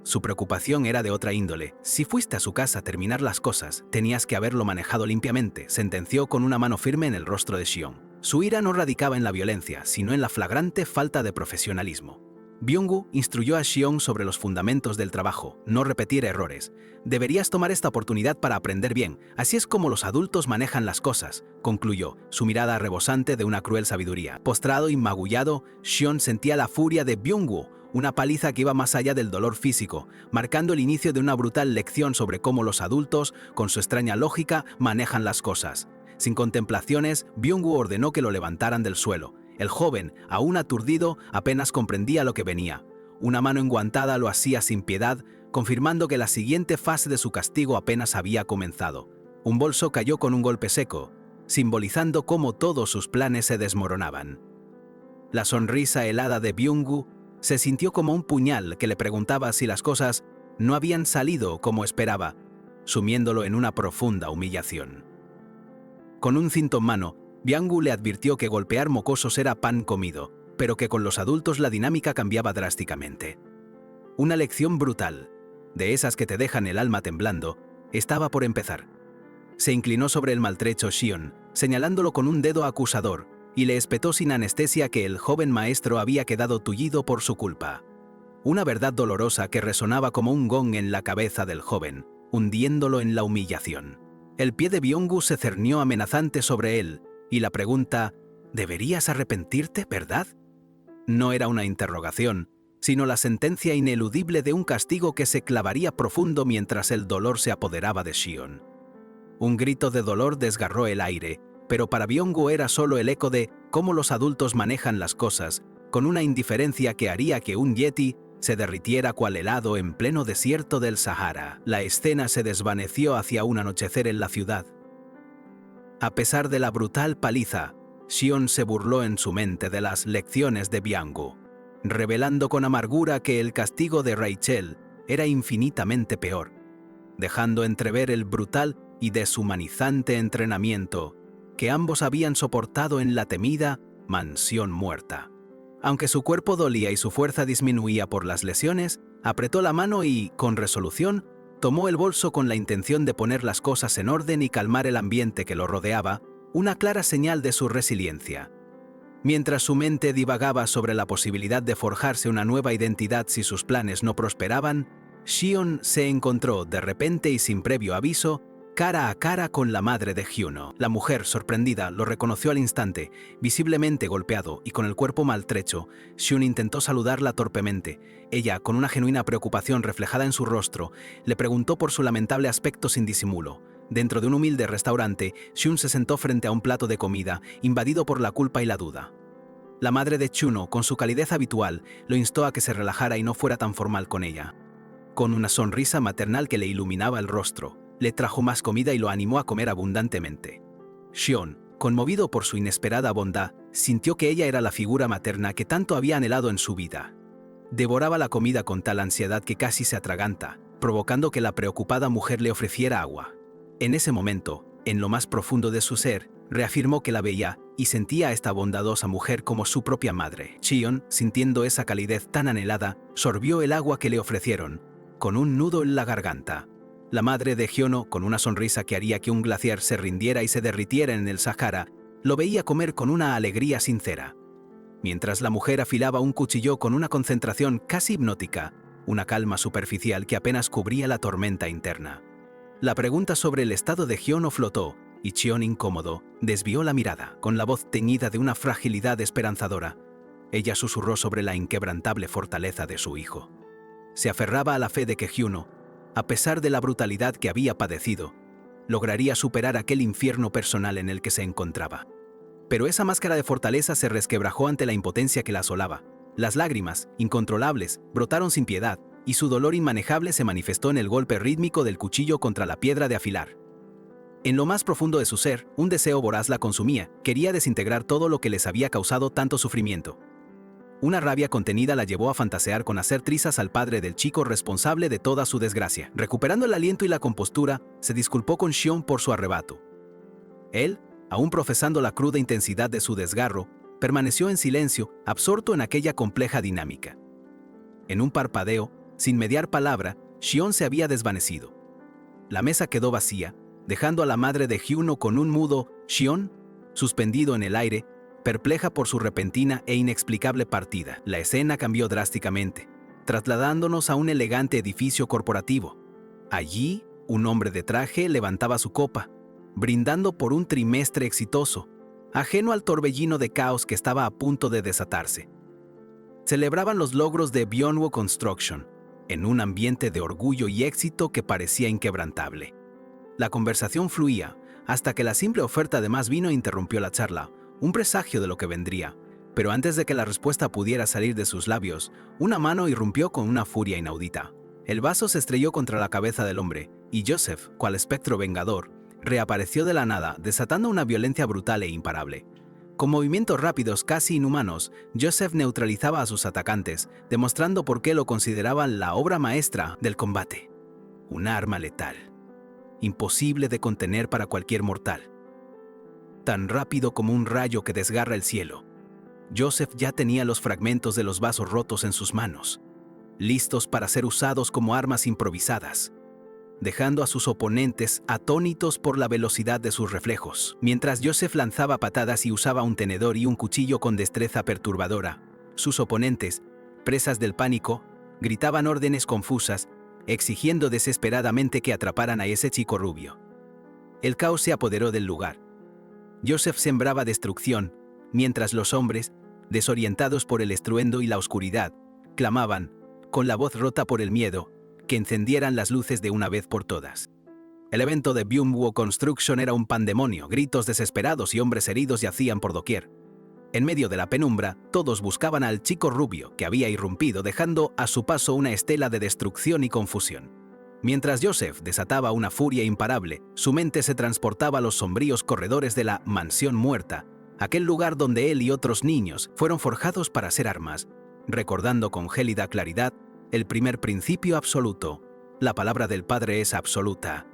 Su preocupación era de otra índole. «Si fuiste a su casa a terminar las cosas, tenías que haberlo manejado limpiamente», sentenció con una mano firme en el rostro de Seon. Su ira no radicaba en la violencia, sino en la flagrante falta de profesionalismo. Byung-woo instruyó a Seon sobre los fundamentos del trabajo: no repetir errores. «Deberías tomar esta oportunidad para aprender bien, así es como los adultos manejan las cosas», concluyó, su mirada rebosante de una cruel sabiduría. Postrado y magullado, Seon sentía la furia de Byung-woo, Una paliza que iba más allá del dolor físico, marcando el inicio de una brutal lección sobre cómo los adultos, con su extraña lógica, manejan las cosas. Sin contemplaciones, Byung-woo ordenó que lo levantaran del suelo. El joven, aún aturdido, apenas comprendía lo que venía. Una mano enguantada lo hacía sin piedad, confirmando que la siguiente fase de su castigo apenas había comenzado. Un bolso cayó con un golpe seco, simbolizando cómo todos sus planes se desmoronaban. La sonrisa helada de Byung-woo se sintió como un puñal que le preguntaba si las cosas no habían salido como esperaba, sumiéndolo en una profunda humillación. Con un cinto en mano, Byung-woo le advirtió que golpear mocosos era pan comido, pero que con los adultos la dinámica cambiaba drásticamente. Una lección brutal, de esas que te dejan el alma temblando, estaba por empezar. Se inclinó sobre el maltrecho Shion, señalándolo con un dedo acusador, y le espetó sin anestesia que el joven maestro había quedado tullido por su culpa. Una verdad dolorosa que resonaba como un gong en la cabeza del joven, hundiéndolo en la humillación. El pie de Byung-woo se cernió amenazante sobre él, y la pregunta, ¿deberías arrepentirte, verdad?, no era una interrogación, sino la sentencia ineludible de un castigo que se clavaría profundo mientras el dolor se apoderaba de Shion. Un grito de dolor desgarró el aire, pero para Byung-woo era solo el eco de cómo los adultos manejan las cosas, con una indiferencia que haría que un yeti se derritiera cual helado en pleno desierto del Sahara. La escena se desvaneció hacia un anochecer en la ciudad. A pesar de la brutal paliza, Shion se burló en su mente de las lecciones de Byung-woo, revelando con amargura que el castigo de Rachel era infinitamente peor, dejando entrever el brutal y deshumanizante entrenamiento que ambos habían soportado en la temida mansión muerta. Aunque su cuerpo dolía y su fuerza disminuía por las lesiones, apretó la mano y, con resolución, tomó el bolso con la intención de poner las cosas en orden y calmar el ambiente que lo rodeaba, una clara señal de su resiliencia. Mientras su mente divagaba sobre la posibilidad de forjarse una nueva identidad si sus planes no prosperaban, Shion se encontró, de repente y sin previo aviso, cara a cara con la madre de Hyuno. La mujer, sorprendida, lo reconoció al instante. Visiblemente golpeado y con el cuerpo maltrecho, Shion intentó saludarla torpemente. Ella, con una genuina preocupación reflejada en su rostro, le preguntó por su lamentable aspecto sin disimulo. Dentro de un humilde restaurante, Shion se sentó frente a un plato de comida, invadido por la culpa y la duda. La madre de Hyuno, con su calidez habitual, lo instó a que se relajara y no fuera tan formal con ella. Con una sonrisa maternal que le iluminaba el rostro, le trajo más comida y lo animó a comer abundantemente. Shion, conmovido por su inesperada bondad, sintió que ella era la figura materna que tanto había anhelado en su vida. Devoraba la comida con tal ansiedad que casi se atraganta, provocando que la preocupada mujer le ofreciera agua. En ese momento, en lo más profundo de su ser, reafirmó que la veía y sentía a esta bondadosa mujer como su propia madre. Shion, sintiendo esa calidez tan anhelada, sorbió el agua que le ofrecieron, con un nudo en la garganta. La madre de Hyuno, con una sonrisa que haría que un glaciar se rindiera y se derritiera en el Sahara, lo veía comer con una alegría sincera. Mientras la mujer afilaba un cuchillo con una concentración casi hipnótica, una calma superficial que apenas cubría la tormenta interna. La pregunta sobre el estado de Hyuno flotó, y Shion, incómodo, desvió la mirada, con la voz teñida de una fragilidad esperanzadora. Ella susurró sobre la inquebrantable fortaleza de su hijo. Se aferraba a la fe de que Hyuno, a pesar de la brutalidad que había padecido, lograría superar aquel infierno personal en el que se encontraba. Pero esa máscara de fortaleza se resquebrajó ante la impotencia que la asolaba. Las lágrimas, incontrolables, brotaron sin piedad, y su dolor inmanejable se manifestó en el golpe rítmico del cuchillo contra la piedra de afilar. En lo más profundo de su ser, un deseo voraz la consumía, quería desintegrar todo lo que les había causado tanto sufrimiento. Una rabia contenida la llevó a fantasear con hacer trizas al padre del chico responsable de toda su desgracia. Recuperando el aliento y la compostura, se disculpó con Shion por su arrebato. Él, aún profesando la cruda intensidad de su desgarro, permaneció en silencio, absorto en aquella compleja dinámica. En un parpadeo, sin mediar palabra, Shion se había desvanecido. La mesa quedó vacía, dejando a la madre de Hyuno con un mudo Shion, suspendido en el aire, perpleja por su repentina e inexplicable partida. La escena cambió drásticamente, trasladándonos a un elegante edificio corporativo. Allí, un hombre de traje levantaba su copa, brindando por un trimestre exitoso, ajeno al torbellino de caos que estaba a punto de desatarse. Celebraban los logros de Byeonwo Construction, en un ambiente de orgullo y éxito que parecía inquebrantable. La conversación fluía, hasta que la simple oferta de más vino interrumpió la charla, un presagio de lo que vendría. Pero antes de que la respuesta pudiera salir de sus labios, una mano irrumpió con una furia inaudita. El vaso se estrelló contra la cabeza del hombre, y Joseph, cual espectro vengador, reapareció de la nada, desatando una violencia brutal e imparable. Con movimientos rápidos casi inhumanos, Joseph neutralizaba a sus atacantes, demostrando por qué lo consideraban la obra maestra del combate. Un arma letal, imposible de contener para cualquier mortal. Tan rápido como un rayo que desgarra el cielo, Joseph ya tenía los fragmentos de los vasos rotos en sus manos, listos para ser usados como armas improvisadas, dejando a sus oponentes atónitos por la velocidad de sus reflejos. Mientras Joseph lanzaba patadas y usaba un tenedor y un cuchillo con destreza perturbadora, sus oponentes, presas del pánico, gritaban órdenes confusas, exigiendo desesperadamente que atraparan a ese chico rubio. El caos se apoderó del lugar. Joseph sembraba destrucción, mientras los hombres, desorientados por el estruendo y la oscuridad, clamaban, con la voz rota por el miedo, que encendieran las luces de una vez por todas. El evento de Byeonwo Construction era un pandemonio, gritos desesperados y hombres heridos yacían por doquier. En medio de la penumbra, todos buscaban al chico rubio que había irrumpido, dejando a su paso una estela de destrucción y confusión. Mientras Joseph desataba una furia imparable, su mente se transportaba a los sombríos corredores de la Mansión Muerta, aquel lugar donde él y otros niños fueron forjados para ser armas, recordando con gélida claridad el primer principio absoluto: la palabra del Padre es absoluta.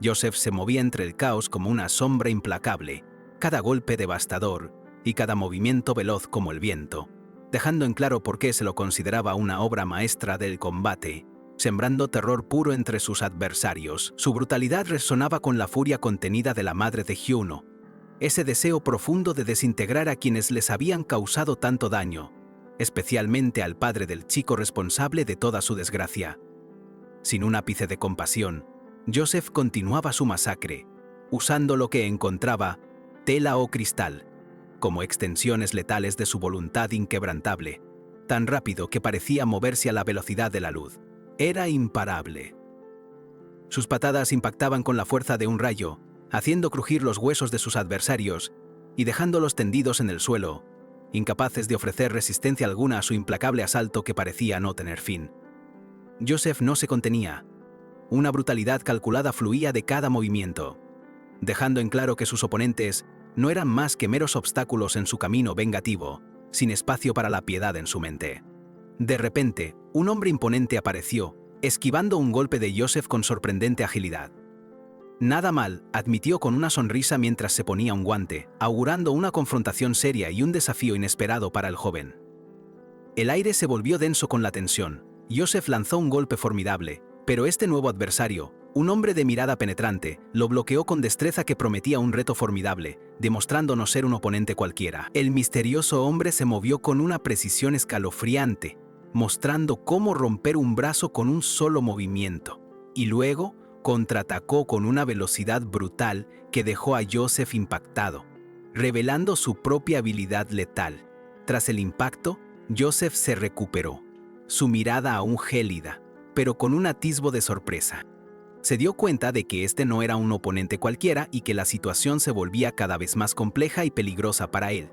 Joseph se movía entre el caos como una sombra implacable, cada golpe devastador y cada movimiento veloz como el viento, dejando en claro por qué se lo consideraba una obra maestra del combate, sembrando terror puro entre sus adversarios. Su brutalidad resonaba con la furia contenida de la madre de Hyuno, ese deseo profundo de desintegrar a quienes les habían causado tanto daño, especialmente al padre del chico responsable de toda su desgracia. Sin un ápice de compasión, Joseph continuaba su masacre, usando lo que encontraba, tela o cristal, como extensiones letales de su voluntad inquebrantable, tan rápido que parecía moverse a la velocidad de la luz. Era imparable. Sus patadas impactaban con la fuerza de un rayo, haciendo crujir los huesos de sus adversarios y dejándolos tendidos en el suelo, incapaces de ofrecer resistencia alguna a su implacable asalto que parecía no tener fin. Joseph no se contenía. Una brutalidad calculada fluía de cada movimiento, dejando en claro que sus oponentes no eran más que meros obstáculos en su camino vengativo, sin espacio para la piedad en su mente. De repente, un hombre imponente apareció, esquivando un golpe de Joseph con sorprendente agilidad. Nada mal, admitió con una sonrisa mientras se ponía un guante, augurando una confrontación seria y un desafío inesperado para el joven. El aire se volvió denso con la tensión. Joseph lanzó un golpe formidable, pero este nuevo adversario, un hombre de mirada penetrante, lo bloqueó con destreza que prometía un reto formidable, demostrando no ser un oponente cualquiera. El misterioso hombre se movió con una precisión escalofriante, mostrando cómo romper un brazo con un solo movimiento, y luego contraatacó con una velocidad brutal que dejó a Joseph impactado, revelando su propia habilidad letal. Tras el impacto, Joseph se recuperó, su mirada aún gélida, pero con un atisbo de sorpresa. Se dio cuenta de que este no era un oponente cualquiera y que la situación se volvía cada vez más compleja y peligrosa para él.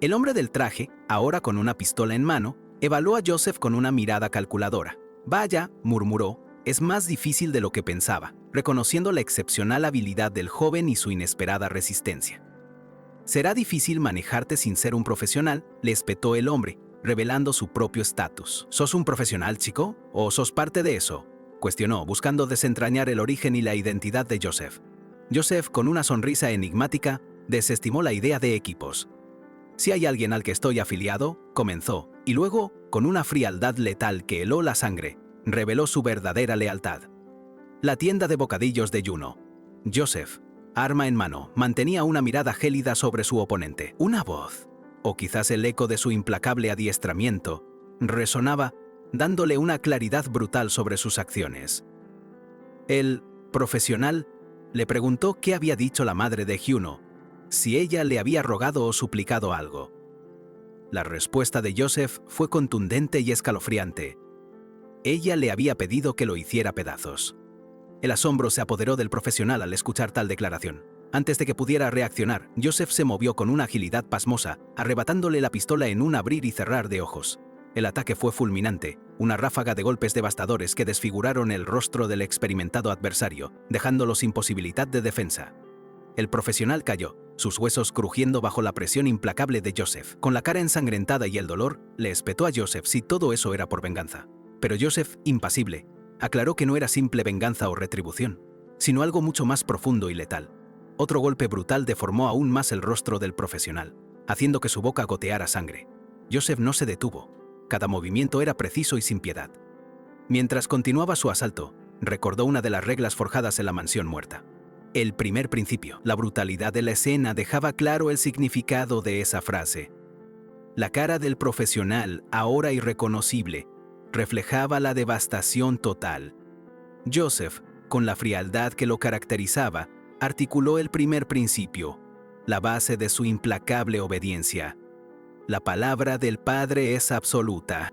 El hombre del traje, ahora con una pistola en mano, evaluó a Joseph con una mirada calculadora. «Vaya», murmuró, «es más difícil de lo que pensaba», reconociendo la excepcional habilidad del joven y su inesperada resistencia. «Será difícil manejarte sin ser un profesional», le espetó el hombre, revelando su propio estatus. «¿Sos un profesional, chico? ¿O sos parte de eso?», cuestionó, buscando desentrañar el origen y la identidad de Joseph. Joseph, con una sonrisa enigmática, desestimó la idea de equipos. «Si hay alguien al que estoy afiliado», comenzó, y luego, con una frialdad letal que heló la sangre, reveló su verdadera lealtad. La tienda de bocadillos de Yuno. Joseph, arma en mano, mantenía una mirada gélida sobre su oponente. Una voz, o quizás el eco de su implacable adiestramiento, resonaba, dándole una claridad brutal sobre sus acciones. El profesional le preguntó qué había dicho la madre de Hyuno, si ella le había rogado o suplicado algo. La respuesta de Joseph fue contundente y escalofriante. Ella le había pedido que lo hiciera pedazos. El asombro se apoderó del profesional al escuchar tal declaración. Antes de que pudiera reaccionar, Joseph se movió con una agilidad pasmosa, arrebatándole la pistola en un abrir y cerrar de ojos. El ataque fue fulminante, una ráfaga de golpes devastadores que desfiguraron el rostro del experimentado adversario, dejándolo sin posibilidad de defensa. El profesional cayó, sus huesos crujiendo bajo la presión implacable de Joseph. Con la cara ensangrentada y el dolor, le espetó a Joseph si todo eso era por venganza. Pero Joseph, impasible, aclaró que no era simple venganza o retribución, sino algo mucho más profundo y letal. Otro golpe brutal deformó aún más el rostro del profesional, haciendo que su boca goteara sangre. Joseph no se detuvo. Cada movimiento era preciso y sin piedad. Mientras continuaba su asalto, recordó una de las reglas forjadas en la mansión muerta. El primer principio, la brutalidad de la escena, dejaba claro el significado de esa frase. La cara del profesional, ahora irreconocible, reflejaba la devastación total. Joseph, con la frialdad que lo caracterizaba, articuló el primer principio, la base de su implacable obediencia. La palabra del Padre es absoluta.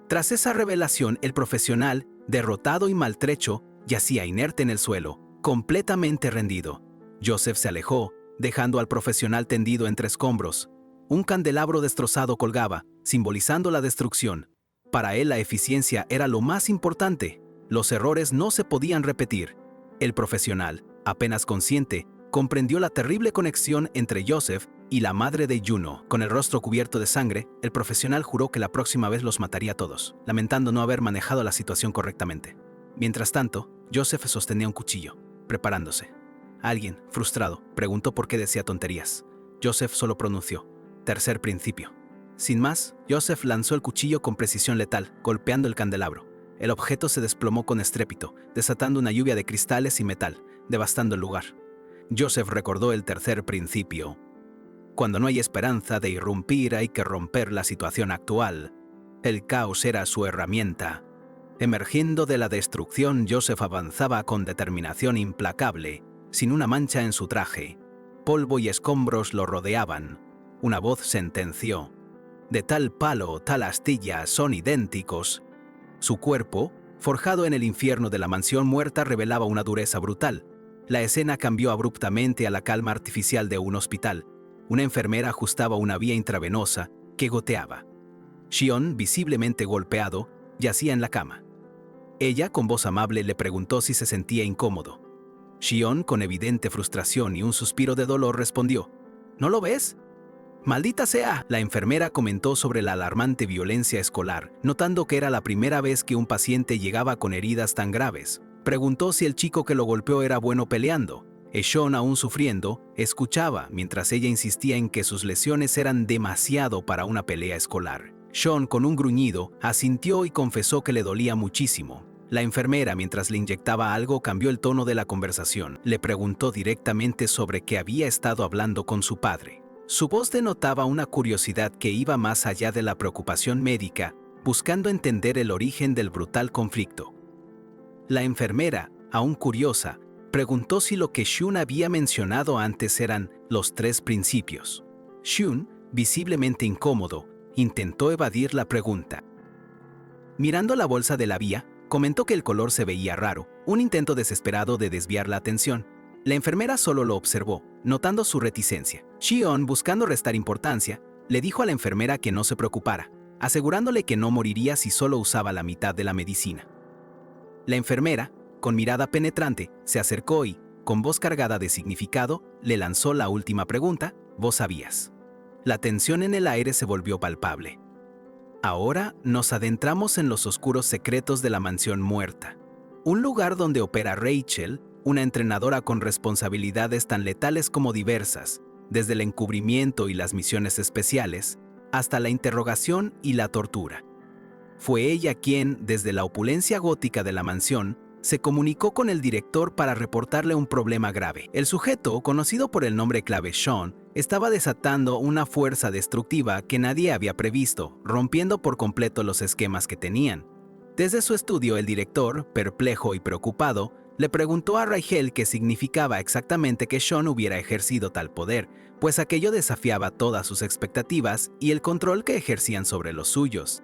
Tras esa revelación, el profesional, derrotado y maltrecho, yacía inerte en el suelo, completamente rendido. Joseph se alejó, dejando al profesional tendido entre escombros. Un candelabro destrozado colgaba, simbolizando la destrucción. Para él la eficiencia era lo más importante. Los errores no se podían repetir. El profesional, apenas consciente, comprendió la terrible conexión entre Joseph y la madre de Juno. Con el rostro cubierto de sangre, el profesional juró que la próxima vez los mataría a todos, lamentando no haber manejado la situación correctamente. Mientras tanto, Joseph sostenía un cuchillo, preparándose. Alguien, frustrado, preguntó por qué decía tonterías. Joseph solo pronunció: tercer principio. Sin más, Joseph lanzó el cuchillo con precisión letal, golpeando el candelabro. El objeto se desplomó con estrépito, desatando una lluvia de cristales y metal, devastando el lugar. Joseph recordó el tercer principio. Cuando no hay esperanza de irrumpir, hay que romper la situación actual. El caos era su herramienta. Emergiendo de la destrucción, Joseph avanzaba con determinación implacable, sin una mancha en su traje. Polvo y escombros lo rodeaban. Una voz sentenció: de tal palo, tal astilla son idénticos. Su cuerpo, forjado en el infierno de la mansión muerta, revelaba una dureza brutal. La escena cambió abruptamente a la calma artificial de un hospital. Una enfermera ajustaba una vía intravenosa que goteaba. Shion, visiblemente golpeado, yacía en la cama. Ella, con voz amable, le preguntó si se sentía incómodo. Shion, con evidente frustración y un suspiro de dolor, respondió: ¿no lo ves? ¡Maldita sea! La enfermera comentó sobre la alarmante violencia escolar, notando que era la primera vez que un paciente llegaba con heridas tan graves. Preguntó si el chico que lo golpeó era bueno peleando. Sean, aún sufriendo, escuchaba mientras ella insistía en que sus lesiones eran demasiado para una pelea escolar. Sean, con un gruñido, asintió y confesó que le dolía muchísimo. La enfermera, mientras le inyectaba algo, cambió el tono de la conversación. Le preguntó directamente sobre qué había estado hablando con su padre. Su voz denotaba una curiosidad que iba más allá de la preocupación médica, buscando entender el origen del brutal conflicto. La enfermera, aún curiosa, preguntó si lo que Shun había mencionado antes eran los tres principios. Shun, visiblemente incómodo, intentó evadir la pregunta. Mirando la bolsa de la vía, comentó que el color se veía raro, un intento desesperado de desviar la atención. La enfermera solo lo observó, notando su reticencia. Shion, buscando restar importancia, le dijo a la enfermera que no se preocupara, asegurándole que no moriría si solo usaba la mitad de la medicina. La enfermera, con mirada penetrante, se acercó y, con voz cargada de significado, le lanzó la última pregunta: ¿vos sabías? La tensión en el aire se volvió palpable. Ahora nos adentramos en los oscuros secretos de la mansión muerta, un lugar donde opera Rachel, una entrenadora con responsabilidades tan letales como diversas, desde el encubrimiento y las misiones especiales, hasta la interrogación y la tortura. Fue ella quien, desde la opulencia gótica de la mansión, se comunicó con el director para reportarle un problema grave. El sujeto, conocido por el nombre clave Sean, estaba desatando una fuerza destructiva que nadie había previsto, rompiendo por completo los esquemas que tenían. Desde su estudio, el director, perplejo y preocupado, Le preguntó a Rachel qué significaba exactamente que Sean hubiera ejercido tal poder, pues aquello desafiaba todas sus expectativas y el control que ejercían sobre los suyos.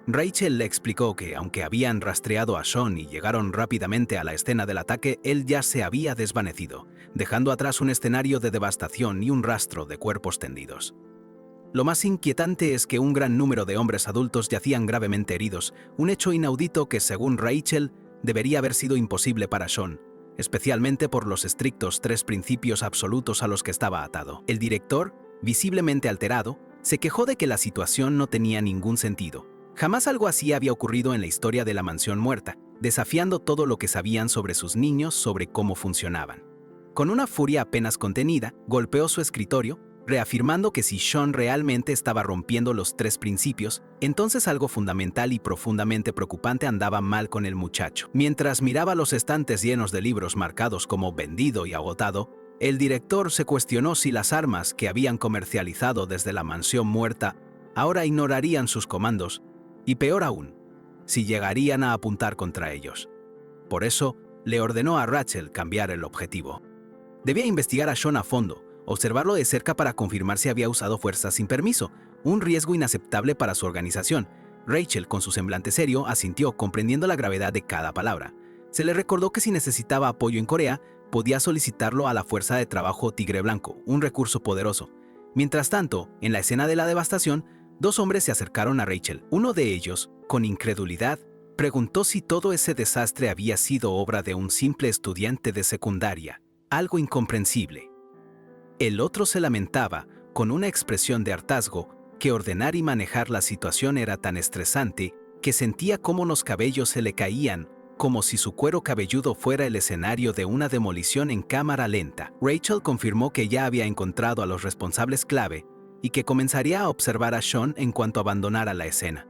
Rachel le explicó que, aunque habían rastreado a Sean y llegaron rápidamente a la escena del ataque, él ya se había desvanecido, dejando atrás un escenario de devastación y un rastro de cuerpos tendidos. Lo más inquietante es que un gran número de hombres adultos yacían gravemente heridos, un hecho inaudito que, según Rachel, debería haber sido imposible para Sean, especialmente por los estrictos 3 principios absolutos a los que estaba atado. El director, visiblemente alterado, se quejó de que la situación no tenía ningún sentido. Jamás algo así había ocurrido en la historia de la mansión muerta, desafiando todo lo que sabían sobre sus niños, sobre cómo funcionaban. Con una furia apenas contenida, golpeó su escritorio, reafirmando que si Sean realmente estaba rompiendo los 3 principios, entonces algo fundamental y profundamente preocupante andaba mal con el muchacho. Mientras miraba los estantes llenos de libros marcados como vendido y agotado, el director se cuestionó si las armas que habían comercializado desde la mansión muerta ahora ignorarían sus comandos, y peor aún, si llegarían a apuntar contra ellos. Por eso, le ordenó a Rachel cambiar el objetivo. Debía investigar a Sean a fondo, observarlo de cerca para confirmar si había usado fuerza sin permiso, un riesgo inaceptable para su organización. Rachel, con su semblante serio, asintió, comprendiendo la gravedad de cada palabra. Se le recordó que si necesitaba apoyo en Corea, podía solicitarlo a la Fuerza de Trabajo Tigre Blanco, un recurso poderoso. Mientras tanto, en la escena de la devastación, 2 hombres se acercaron a Rachel. Uno de ellos, con incredulidad, preguntó si todo ese desastre había sido obra de un simple estudiante de secundaria, algo incomprensible. El otro se lamentaba, con una expresión de hartazgo, que ordenar y manejar la situación era tan estresante que sentía cómo los cabellos se le caían, como si su cuero cabelludo fuera el escenario de una demolición en cámara lenta. Rachel confirmó que ya había encontrado a los responsables clave y que comenzaría a observar a Sean en cuanto abandonara la escena.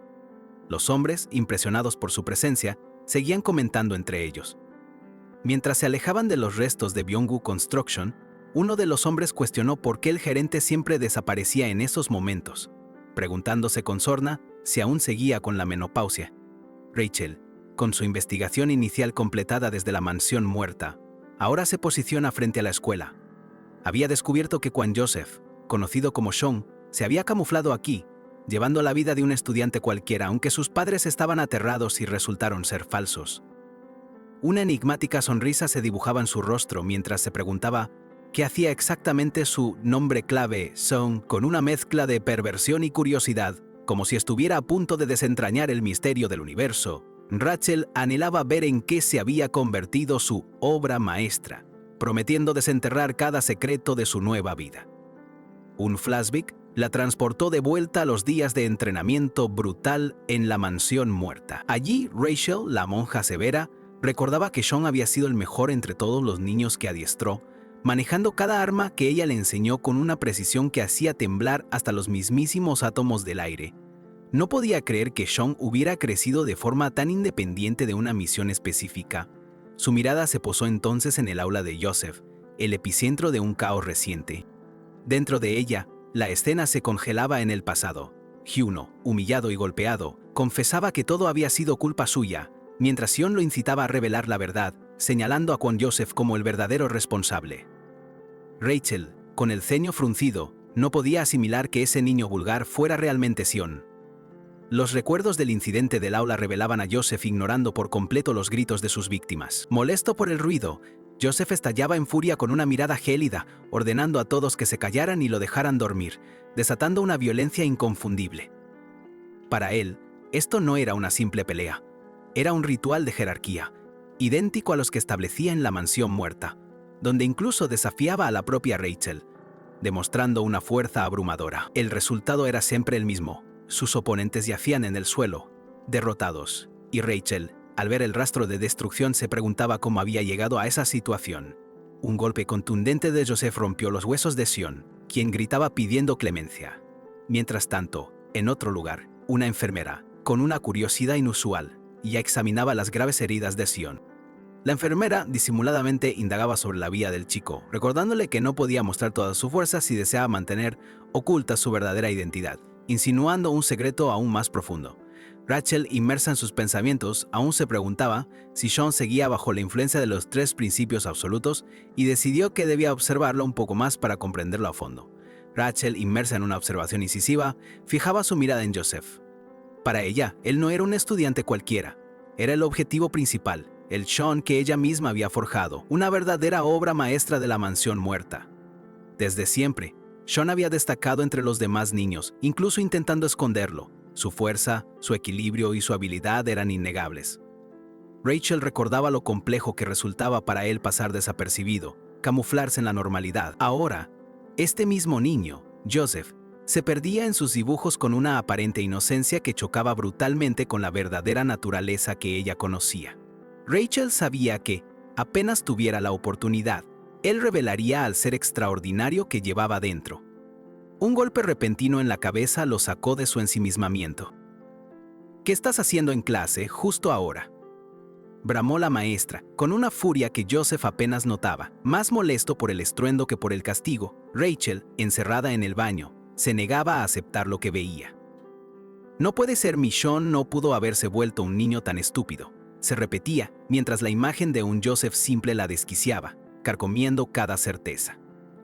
Los hombres, impresionados por su presencia, seguían comentando entre ellos. Mientras se alejaban de los restos de Byung-Woo Construction, uno de los hombres cuestionó por qué el gerente siempre desaparecía en esos momentos, preguntándose con sorna si aún seguía con la menopausia. Rachel, con su investigación inicial completada desde la mansión muerta, ahora se posiciona frente a la escuela. Había descubierto que Kwon Joseph, conocido como Sean, se había camuflado aquí, llevando la vida de un estudiante cualquiera, aunque sus padres estaban aterrados y resultaron ser falsos. Una enigmática sonrisa se dibujaba en su rostro mientras se preguntaba qué hacía exactamente su nombre clave, Sean, con una mezcla de perversión y curiosidad, como si estuviera a punto de desentrañar el misterio del universo. Rachel anhelaba ver en qué se había convertido su obra maestra, prometiendo desenterrar cada secreto de su nueva vida. Un flashback la transportó de vuelta a los días de entrenamiento brutal en la mansión muerta. Allí, Rachel, la monja severa, recordaba que Sean había sido el mejor entre todos los niños que adiestró, manejando cada arma que ella le enseñó con una precisión que hacía temblar hasta los mismísimos átomos del aire. No podía creer que Sean hubiera crecido de forma tan independiente de una misión específica. Su mirada se posó entonces en el aula de Joseph, el epicentro de un caos reciente. Dentro de ella, la escena se congelaba en el pasado. Hyuno, humillado y golpeado, confesaba que todo había sido culpa suya, mientras Sean lo incitaba a revelar la verdad, señalando a Kwon Joseph como el verdadero responsable. Rachel, con el ceño fruncido, no podía asimilar que ese niño vulgar fuera realmente Sean. Los recuerdos del incidente del aula revelaban a Joseph ignorando por completo los gritos de sus víctimas. Molesto por el ruido, Joseph estallaba en furia con una mirada gélida, ordenando a todos que se callaran y lo dejaran dormir, desatando una violencia inconfundible. Para él, esto no era una simple pelea. Era un ritual de jerarquía, idéntico a los que establecía en la mansión muerta, donde incluso desafiaba a la propia Rachel, demostrando una fuerza abrumadora. El resultado era siempre el mismo. Sus oponentes yacían en el suelo, derrotados, y Rachel, al ver el rastro de destrucción, se preguntaba cómo había llegado a esa situación. Un golpe contundente de Joseph rompió los huesos de Sean, quien gritaba pidiendo clemencia. Mientras tanto, en otro lugar, una enfermera, con una curiosidad inusual, ya examinaba las graves heridas de Sean. La enfermera disimuladamente indagaba sobre la vida del chico, recordándole que no podía mostrar toda su fuerza si deseaba mantener oculta su verdadera identidad, insinuando un secreto aún más profundo. Rachel, inmersa en sus pensamientos, aún se preguntaba si Sean seguía bajo la influencia de los 3 principios absolutos y decidió que debía observarlo un poco más para comprenderlo a fondo. Rachel, inmersa en una observación incisiva, fijaba su mirada en Joseph. Para ella, él no era un estudiante cualquiera. Era el objetivo principal, el Sean que ella misma había forjado, una verdadera obra maestra de la mansión muerta. Desde siempre, Sean había destacado entre los demás niños, incluso intentando esconderlo. Su fuerza, su equilibrio y su habilidad eran innegables. Rachel recordaba lo complejo que resultaba para él pasar desapercibido, camuflarse en la normalidad. Ahora, este mismo niño, Joseph, se perdía en sus dibujos con una aparente inocencia que chocaba brutalmente con la verdadera naturaleza que ella conocía. Rachel sabía que, apenas tuviera la oportunidad, él revelaría al ser extraordinario que llevaba dentro. Un golpe repentino en la cabeza lo sacó de su ensimismamiento. ¿Qué estás haciendo en clase justo ahora?, bramó la maestra, con una furia que Joseph apenas notaba. Más molesto por el estruendo que por el castigo, Rachel, encerrada en el baño, se negaba a aceptar lo que veía. No puede ser, mi Sean no pudo haberse vuelto un niño tan estúpido, se repetía, mientras la imagen de un Joseph simple la desquiciaba, carcomiendo cada certeza.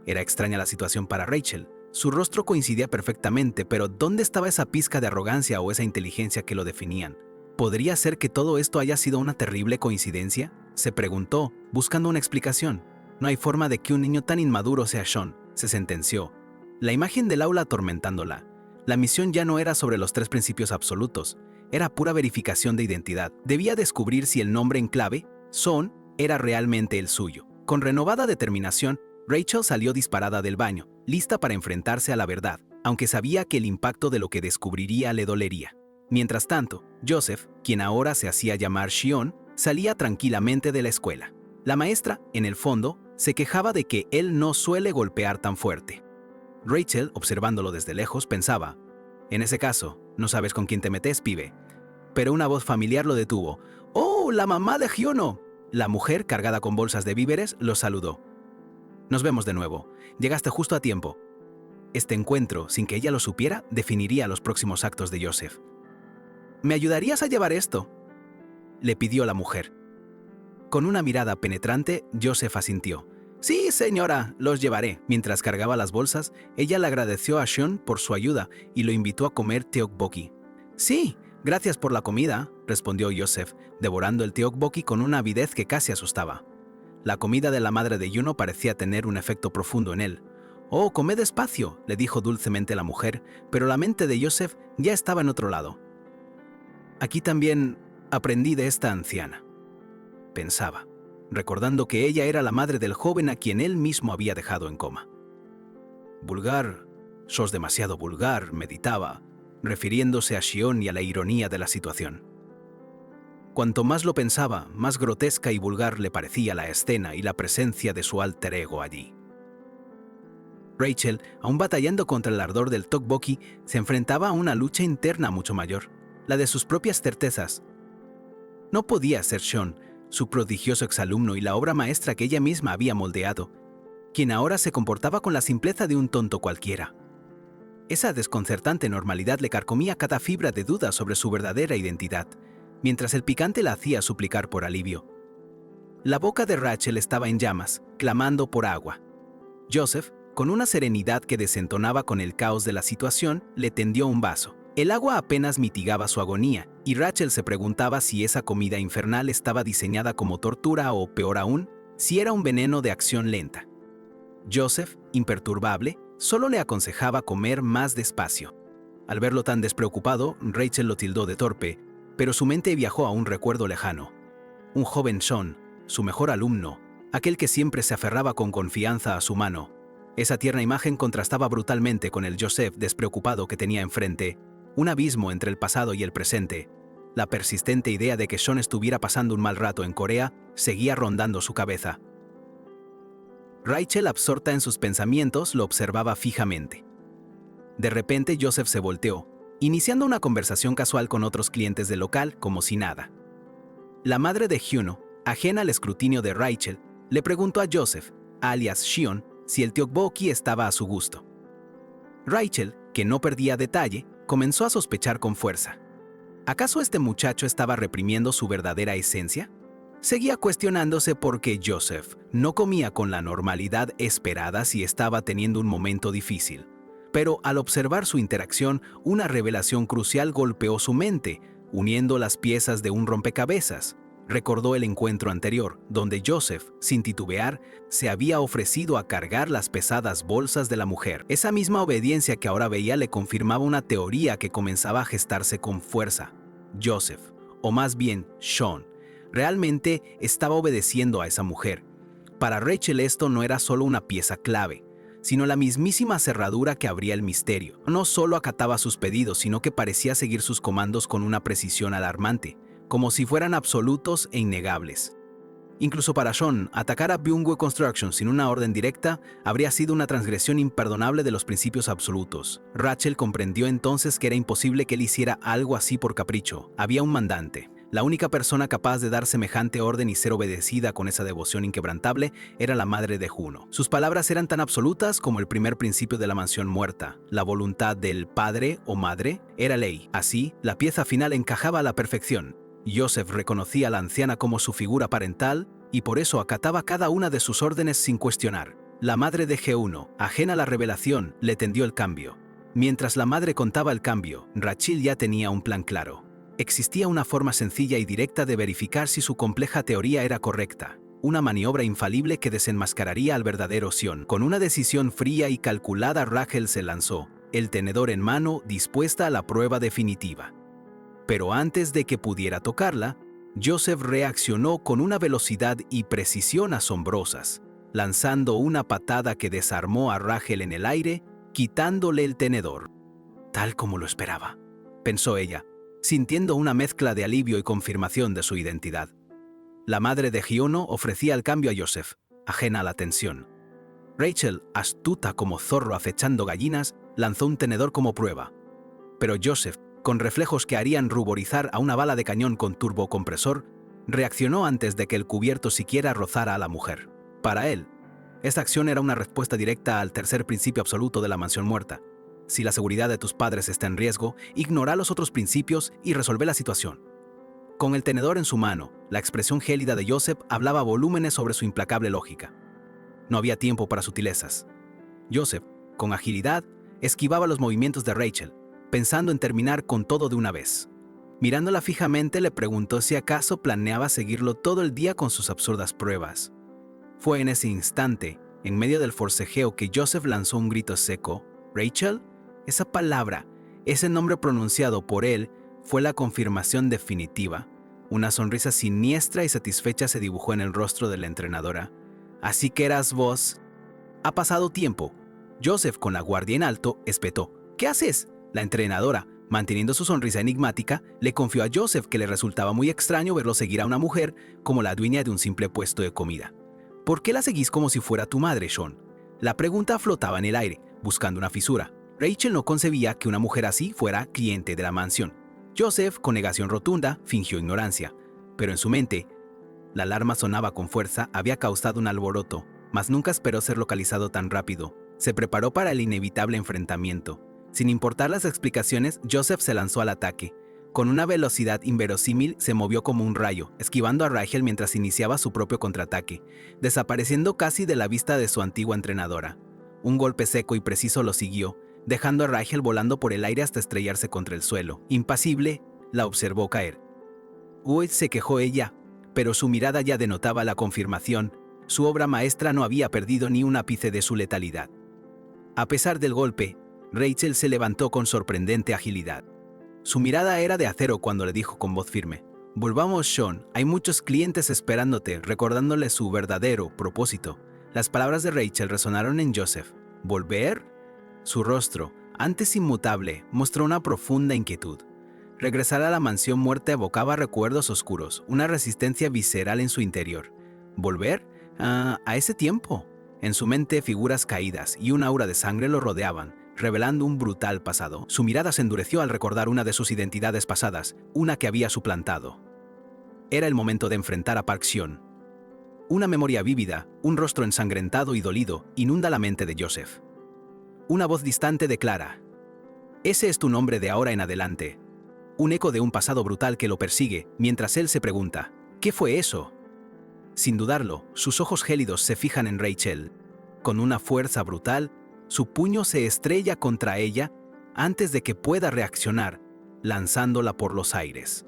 Era extraña la situación para Rachel. Su rostro coincidía perfectamente, pero ¿dónde estaba esa pizca de arrogancia o esa inteligencia que lo definían? ¿Podría ser que todo esto haya sido una terrible coincidencia?, se preguntó, buscando una explicación. No hay forma de que un niño tan inmaduro sea Sean, se sentenció. La imagen del aula atormentándola. La misión ya no era sobre los 3 principios absolutos, era pura verificación de identidad. Debía descubrir si el nombre en clave, Sean, era realmente el suyo. Con renovada determinación, Rachel salió disparada del baño, lista para enfrentarse a la verdad, aunque sabía que el impacto de lo que descubriría le dolería. Mientras tanto, Joseph, quien ahora se hacía llamar Sean, salía tranquilamente de la escuela. La maestra, en el fondo, se quejaba de que él no suele golpear tan fuerte. Rachel, observándolo desde lejos, pensaba: en ese caso, no sabes con quién te metes, pibe. Pero una voz familiar lo detuvo. ¡Oh, la mamá de Hyuno! La mujer, cargada con bolsas de víveres, lo saludó. Nos vemos de nuevo. Llegaste justo a tiempo. Este encuentro, sin que ella lo supiera, definiría los próximos actos de Joseph. ¿Me ayudarías a llevar esto?, le pidió la mujer. Con una mirada penetrante, Joseph asintió. Sí, señora, los llevaré. Mientras cargaba las bolsas, ella le agradeció a Sean por su ayuda y lo invitó a comer tteokbokki. Sí, gracias por la comida, respondió Joseph, devorando el tteokbokki con una avidez que casi asustaba. La comida de la madre de Hyuno parecía tener un efecto profundo en él. Oh, comed despacio, le dijo dulcemente la mujer, pero la mente de Joseph ya estaba en otro lado. Aquí también aprendí de esta anciana, pensaba, recordando que ella era la madre del joven a quien él mismo había dejado en coma. Vulgar, sos demasiado vulgar, meditaba, refiriéndose a Sean y a la ironía de la situación. Cuanto más lo pensaba, más grotesca y vulgar le parecía la escena y la presencia de su alter ego allí. Rachel, aún batallando contra el ardor del tteokbokki, se enfrentaba a una lucha interna mucho mayor, la de sus propias certezas. No podía ser Sean, su prodigioso exalumno y la obra maestra que ella misma había moldeado, quien ahora se comportaba con la simpleza de un tonto cualquiera. Esa desconcertante normalidad le carcomía cada fibra de duda sobre su verdadera identidad, mientras el picante la hacía suplicar por alivio. La boca de Rachel estaba en llamas, clamando por agua. Joseph, con una serenidad que desentonaba con el caos de la situación, le tendió un vaso. El agua apenas mitigaba su agonía, y Rachel se preguntaba si esa comida infernal estaba diseñada como tortura o, peor aún, si era un veneno de acción lenta. Joseph, imperturbable, solo le aconsejaba comer más despacio. Al verlo tan despreocupado, Rachel lo tildó de torpe, pero su mente viajó a un recuerdo lejano. Un joven Sean, su mejor alumno, aquel que siempre se aferraba con confianza a su mano. Esa tierna imagen contrastaba brutalmente con el Joseph despreocupado que tenía enfrente, un abismo entre el pasado y el presente. La persistente idea de que Sean estuviera pasando un mal rato en Corea seguía rondando su cabeza. Rachel, absorta en sus pensamientos, lo observaba fijamente. De repente, Joseph se volteó, iniciando una conversación casual con otros clientes del local como si nada. La madre de Hyuno, ajena al escrutinio de Rachel, le preguntó a Joseph, alias Sean, si el tteokbokki estaba a su gusto. Rachel, que no perdía detalle, comenzó a sospechar con fuerza. ¿Acaso este muchacho estaba reprimiendo su verdadera esencia? Seguía cuestionándose por qué Joseph no comía con la normalidad esperada si estaba teniendo un momento difícil. Pero al observar su interacción, una revelación crucial golpeó su mente, uniendo las piezas de un rompecabezas. Recordó el encuentro anterior, donde Joseph, sin titubear, se había ofrecido a cargar las pesadas bolsas de la mujer. Esa misma obediencia que ahora veía le confirmaba una teoría que comenzaba a gestarse con fuerza. Joseph, o más bien Sean, realmente estaba obedeciendo a esa mujer. Para Rachel esto no era solo una pieza clave, sino la mismísima cerradura que abría el misterio. No solo acataba sus pedidos, sino que parecía seguir sus comandos con una precisión alarmante, como si fueran absolutos e innegables. Incluso para Sean, atacar a Byungwe Construction sin una orden directa habría sido una transgresión imperdonable de los principios absolutos. Rachel comprendió entonces que era imposible que él hiciera algo así por capricho. Había un mandante. La única persona capaz de dar semejante orden y ser obedecida con esa devoción inquebrantable era la madre de Juno. Sus palabras eran tan absolutas como el primer principio de la mansión muerta. La voluntad del padre o madre era ley. Así, la pieza final encajaba a la perfección. Joseph reconocía a la anciana como su figura parental y por eso acataba cada una de sus órdenes sin cuestionar. La madre de G1, ajena a la revelación, le tendió el cambio. Mientras la madre contaba el cambio, Rachel ya tenía un plan claro. Existía una forma sencilla y directa de verificar si su compleja teoría era correcta. Una maniobra infalible que desenmascararía al verdadero Sion. Con una decisión fría y calculada, Rachel se lanzó, el tenedor en mano, dispuesta a la prueba definitiva. Pero antes de que pudiera tocarla, Joseph reaccionó con una velocidad y precisión asombrosas, lanzando una patada que desarmó a Rachel en el aire, quitándole el tenedor. Tal como lo esperaba, pensó ella, sintiendo una mezcla de alivio y confirmación de su identidad. La madre de Giono ofrecía el cambio a Joseph, ajena a la tensión. Rachel, astuta como zorro acechando gallinas, lanzó un tenedor como prueba. Pero Joseph, con reflejos que harían ruborizar a una bala de cañón con turbocompresor, reaccionó antes de que el cubierto siquiera rozara a la mujer. Para él, esta acción era una respuesta directa al tercer principio absoluto de la mansión muerta. Si la seguridad de tus padres está en riesgo, ignora los otros principios y resuelve la situación. Con el tenedor en su mano, la expresión gélida de Joseph hablaba volúmenes sobre su implacable lógica. No había tiempo para sutilezas. Joseph, con agilidad, esquivaba los movimientos de Rachel, pensando en terminar con todo de una vez. Mirándola fijamente, le preguntó si acaso planeaba seguirlo todo el día con sus absurdas pruebas. Fue en ese instante, en medio del forcejeo, que Joseph lanzó un grito seco. ¿Rachel? Esa palabra, ese nombre pronunciado por él, fue la confirmación definitiva. Una sonrisa siniestra y satisfecha se dibujó en el rostro de la entrenadora. ¿Así que eras vos? Ha pasado tiempo. Joseph, con la guardia en alto, espetó. ¿Qué haces? La entrenadora, manteniendo su sonrisa enigmática, le confió a Joseph que le resultaba muy extraño verlo seguir a una mujer como la dueña de un simple puesto de comida. ¿Por qué la seguís como si fuera tu madre, Sean? La pregunta flotaba en el aire, buscando una fisura. Rachel no concebía que una mujer así fuera cliente de la mansión. Joseph, con negación rotunda, fingió ignorancia. Pero en su mente, la alarma sonaba con fuerza, había causado un alboroto, mas nunca esperó ser localizado tan rápido. Se preparó para el inevitable enfrentamiento. Sin importar las explicaciones, Joseph se lanzó al ataque. Con una velocidad inverosímil, se movió como un rayo, esquivando a Rachel mientras iniciaba su propio contraataque, desapareciendo casi de la vista de su antigua entrenadora. Un golpe seco y preciso lo siguió, dejando a Rachel volando por el aire hasta estrellarse contra el suelo. Impasible, la observó caer. «Uy», se quejó ella, pero su mirada ya denotaba la confirmación. Su obra maestra no había perdido ni un ápice de su letalidad. A pesar del golpe, Rachel se levantó con sorprendente agilidad. Su mirada era de acero cuando le dijo con voz firme: «Volvamos, Sean, hay muchos clientes esperándote», recordándole su verdadero propósito. Las palabras de Rachel resonaron en Joseph. ¿Volver? Su rostro, antes inmutable, mostró una profunda inquietud. Regresar a la mansión muerta evocaba recuerdos oscuros, una resistencia visceral en su interior. ¿Volver? ¿A ese tiempo? En su mente, figuras caídas y un aura de sangre lo rodeaban, revelando un brutal pasado. Su mirada se endureció al recordar una de sus identidades pasadas, una que había suplantado. Era el momento de enfrentar a Park Sean. Una memoria vívida, un rostro ensangrentado y dolido, inunda la mente de Joseph. Una voz distante declara: «Ese es tu nombre de ahora en adelante». un eco de un pasado brutal que lo persigue, mientras él se pregunta, ¿qué fue eso? Sin dudarlo, sus ojos gélidos se fijan en Rachel. Con una fuerza brutal, su puño se estrella contra ella antes de que pueda reaccionar, lanzándola por los aires.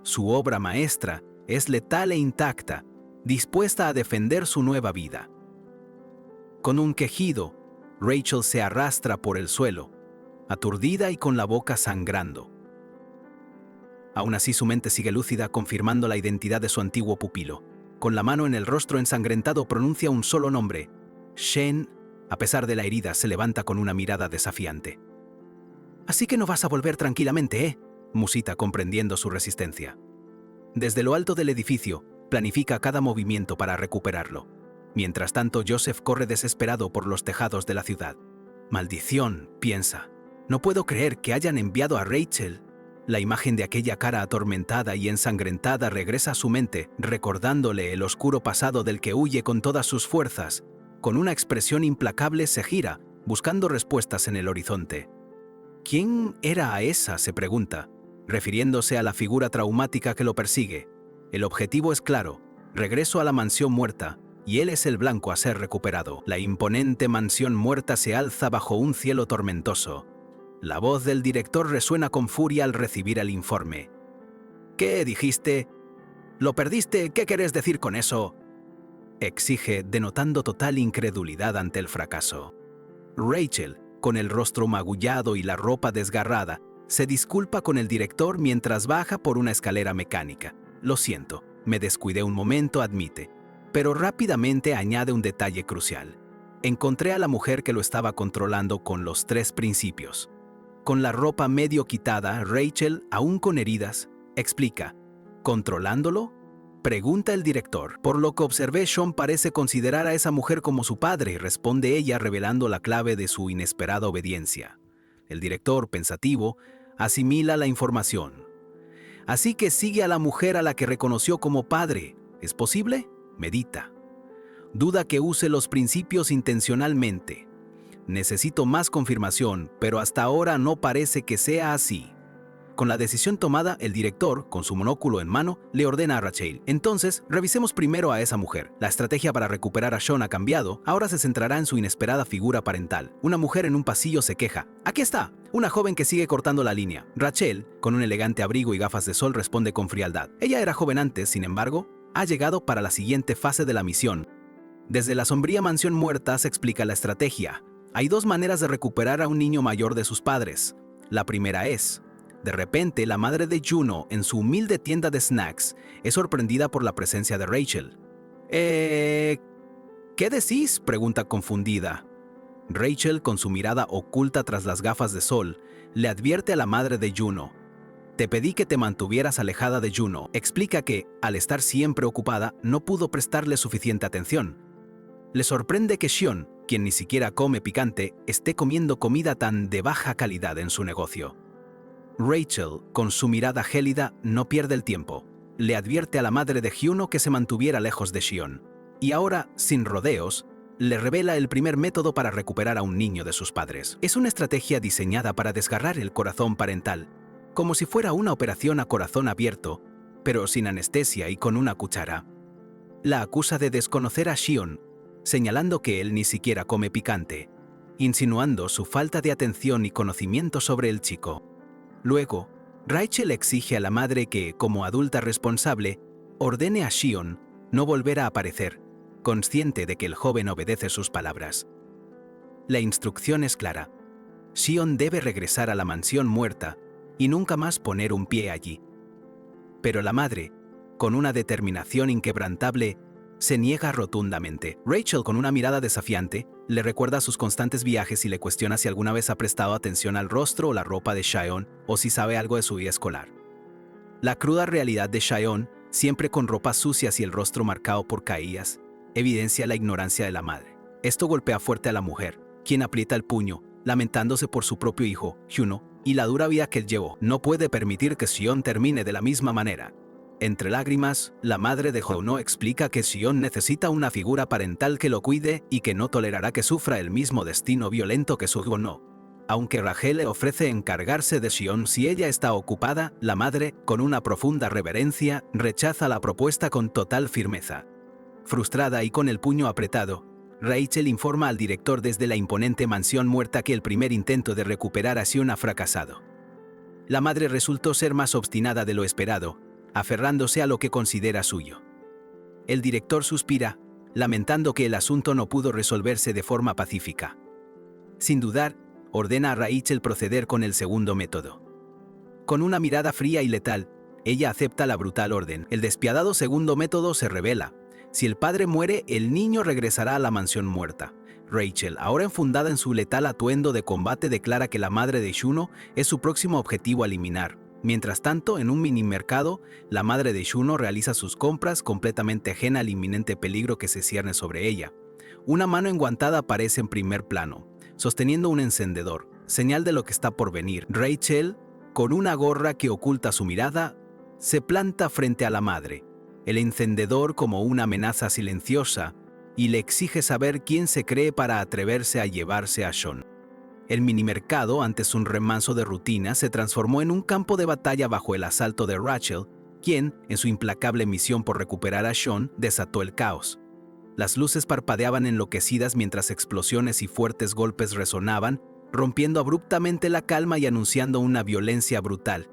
Su obra maestra es letal e intacta, dispuesta a defender su nueva vida. Con un quejido, Rachel se arrastra por el suelo, aturdida y con la boca sangrando. Aún así, su mente sigue lúcida, confirmando la identidad de su antiguo pupilo. Con la mano en el rostro ensangrentado pronuncia un solo nombre. Shane, a pesar de la herida, se levanta con una mirada desafiante. «Así que no vas a volver tranquilamente, ¿eh?», musita, comprendiendo su resistencia. Desde lo alto del edificio, planifica cada movimiento para recuperarlo. Mientras tanto, Joseph corre desesperado por los tejados de la ciudad. «Maldición», piensa. «No puedo creer que hayan enviado a Rachel». La imagen de aquella cara atormentada y ensangrentada regresa a su mente, recordándole el oscuro pasado del que huye con todas sus fuerzas. Con una expresión implacable se gira, buscando respuestas en el horizonte. ¿Quién era a esa?, se pregunta, refiriéndose a la figura traumática que lo persigue. El objetivo es claro: regreso a la mansión muerta, y él es el blanco a ser recuperado. La imponente mansión muerta se alza bajo un cielo tormentoso. La voz del director resuena con furia al recibir el informe. «¿Qué dijiste? ¿Lo perdiste? ¿Qué querés decir con eso?», exige, denotando total incredulidad ante el fracaso. Rachel, con el rostro magullado y la ropa desgarrada, se disculpa con el director mientras baja por una escalera mecánica. «Lo siento, me descuidé un momento», admite, pero rápidamente añade un detalle crucial. «Encontré a la mujer que lo estaba controlando con los 3 principios». Con la ropa medio quitada, Rachel, aún con heridas, explica. «¿Controlándolo?», pregunta el director. «Por lo que observé, Sean parece considerar a esa mujer como su padre», responde ella, revelando la clave de su inesperada obediencia. El director, pensativo, asimila la información. «Así que sigue a la mujer a la que reconoció como padre. ¿Es posible?», medita. Duda que use los principios intencionalmente. «Necesito más confirmación, pero hasta ahora no parece que sea así». Con la decisión tomada, el director, con su monóculo en mano, le ordena a Rachel: «Entonces, revisemos primero a esa mujer. La estrategia para recuperar a Sean ha cambiado. Ahora se centrará en su inesperada figura parental». Una mujer en un pasillo se queja. «Aquí está, una joven que sigue cortando la línea». Rachel, con un elegante abrigo y gafas de sol, responde con frialdad. Ella era joven antes, sin embargo, ha llegado para la siguiente fase de la misión. Desde la sombría mansión muerta se explica la estrategia. Hay 2 maneras de recuperar a un niño mayor de sus padres. La primera es: de repente, la madre de Juno, en su humilde tienda de snacks, es sorprendida por la presencia de Rachel. ¿Qué decís?, pregunta confundida. Rachel, con su mirada oculta tras las gafas de sol, le advierte a la madre de Juno. «Te pedí que te mantuvieras alejada de Juno». Explica que, al estar siempre ocupada, no pudo prestarle suficiente atención. Le sorprende que Sean, quien ni siquiera come picante, esté comiendo comida tan de baja calidad en su negocio. Rachel, con su mirada gélida, no pierde el tiempo. Le advierte a la madre de Juno que se mantuviera lejos de Sean. Y ahora, sin rodeos, le revela el primer método para recuperar a un niño de sus padres. Es una estrategia diseñada para desgarrar el corazón parental, como si fuera una operación a corazón abierto, pero sin anestesia y con una cuchara. La acusa de desconocer a Sean, señalando que él ni siquiera come picante, insinuando su falta de atención y conocimiento sobre el chico. Luego, Rachel exige a la madre que, como adulta responsable, ordene a Sean no volver a aparecer, consciente de que el joven obedece sus palabras. La instrucción es clara. Sean debe regresar a la mansión muerta y nunca más poner un pie allí. Pero la madre, con una determinación inquebrantable, se niega rotundamente. Rachel, con una mirada desafiante, le recuerda sus constantes viajes y le cuestiona si alguna vez ha prestado atención al rostro o la ropa de Sean o si sabe algo de su vida escolar. La cruda realidad de Sean, siempre con ropas sucias y el rostro marcado por caídas, evidencia la ignorancia de la madre. Esto golpea fuerte a la mujer, quien aprieta el puño, lamentándose por su propio hijo, Juno, y la dura vida que él llevó. No puede permitir que Sean termine de la misma manera. Entre lágrimas, la madre de Juno explica que Sean necesita una figura parental que lo cuide y que no tolerará que sufra el mismo destino violento que su Juno. Aunque Rachel le ofrece encargarse de Shion si ella está ocupada, la madre, con una profunda reverencia, rechaza la propuesta con total firmeza. Frustrada y con el puño apretado, Rachel informa al director desde la imponente mansión muerta que el primer intento de recuperar a Shion ha fracasado. La madre resultó ser más obstinada de lo esperado, aferrándose a lo que considera suyo. El director suspira, lamentando que el asunto no pudo resolverse de forma pacífica. Sin dudar, ordena a Rachel proceder con el segundo método. Con una mirada fría y letal, ella acepta la brutal orden. El despiadado segundo método se revela. Si el padre muere, el niño regresará a la mansión muerta. Rachel, ahora enfundada en su letal atuendo de combate, declara que la madre de Shuno es su próximo objetivo a eliminar. Mientras tanto, en un mini mercado, la madre de Shuno realiza sus compras completamente ajena al inminente peligro que se cierne sobre ella. Una mano enguantada aparece en primer plano, sosteniendo un encendedor, señal de lo que está por venir. Rachel, con una gorra que oculta su mirada, se planta frente a la madre, el encendedor como una amenaza silenciosa, y le exige saber quién se cree para atreverse a llevarse a Sean. El minimercado, antes un remanso de rutina, se transformó en un campo de batalla bajo el asalto de Rachel, quien, en su implacable misión por recuperar a Sean, desató el caos. Las luces parpadeaban enloquecidas mientras explosiones y fuertes golpes resonaban, rompiendo abruptamente la calma y anunciando una violencia brutal.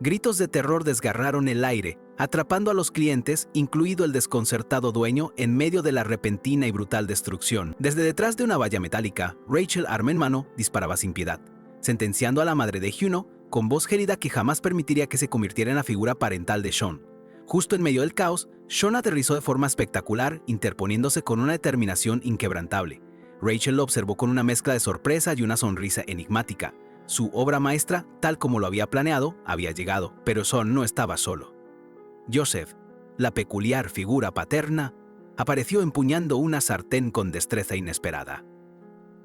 Gritos de terror desgarraron el aire, atrapando a los clientes, incluido el desconcertado dueño, en medio de la repentina y brutal destrucción. Desde detrás de una valla metálica, Rachel, arma en mano, disparaba sin piedad, sentenciando a la madre de Juno con voz gélida que jamás permitiría que se convirtiera en la figura parental de Sean. Justo en medio del caos, Sean aterrizó de forma espectacular, interponiéndose con una determinación inquebrantable. Rachel lo observó con una mezcla de sorpresa y una sonrisa enigmática. Su obra maestra, tal como lo había planeado, había llegado, pero Sean no estaba solo. Joseph, la peculiar figura paterna, apareció empuñando una sartén con destreza inesperada.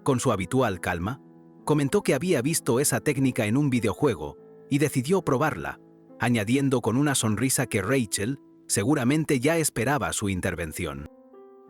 Con su habitual calma, comentó que había visto esa técnica en un videojuego y decidió probarla, añadiendo con una sonrisa que Rachel seguramente ya esperaba su intervención.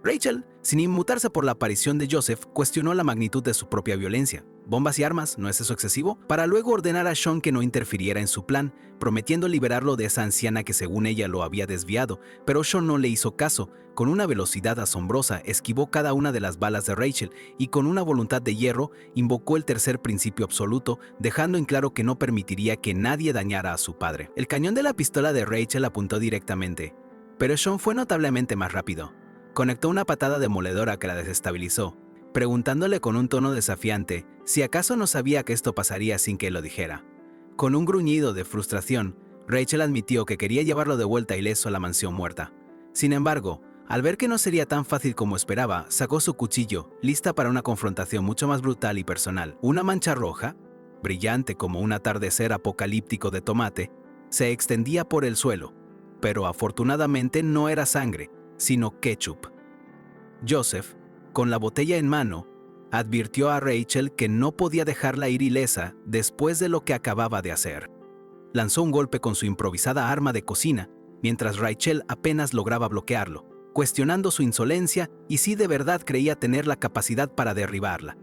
Rachel, sin inmutarse por la aparición de Joseph, cuestionó la magnitud de su propia violencia. ¿Bombas y armas? ¿No es eso excesivo? Para luego ordenar a Sean que no interfiriera en su plan, prometiendo liberarlo de esa anciana que según ella lo había desviado, pero Sean no le hizo caso. Con una velocidad asombrosa, esquivó cada una de las balas de Rachel y con una voluntad de hierro, invocó el tercer principio absoluto, dejando en claro que no permitiría que nadie dañara a su padre. El cañón de la pistola de Rachel apuntó directamente, pero Sean fue notablemente más rápido. Conectó una patada demoledora que la desestabilizó, preguntándole con un tono desafiante si acaso no sabía que esto pasaría sin que lo dijera. Con un gruñido de frustración, Rachel admitió que quería llevarlo de vuelta ileso a la mansión muerta. Sin embargo, al ver que no sería tan fácil como esperaba, sacó su cuchillo, lista para una confrontación mucho más brutal y personal. Una mancha roja, brillante como un atardecer apocalíptico de tomate, se extendía por el suelo, pero afortunadamente no era sangre, sino ketchup. Joseph, con la botella en mano, advirtió a Rachel que no podía dejarla ir ilesa después de lo que acababa de hacer. Lanzó un golpe con su improvisada arma de cocina, mientras Rachel apenas lograba bloquearlo, cuestionando su insolencia y si de verdad creía tener la capacidad para derribarla.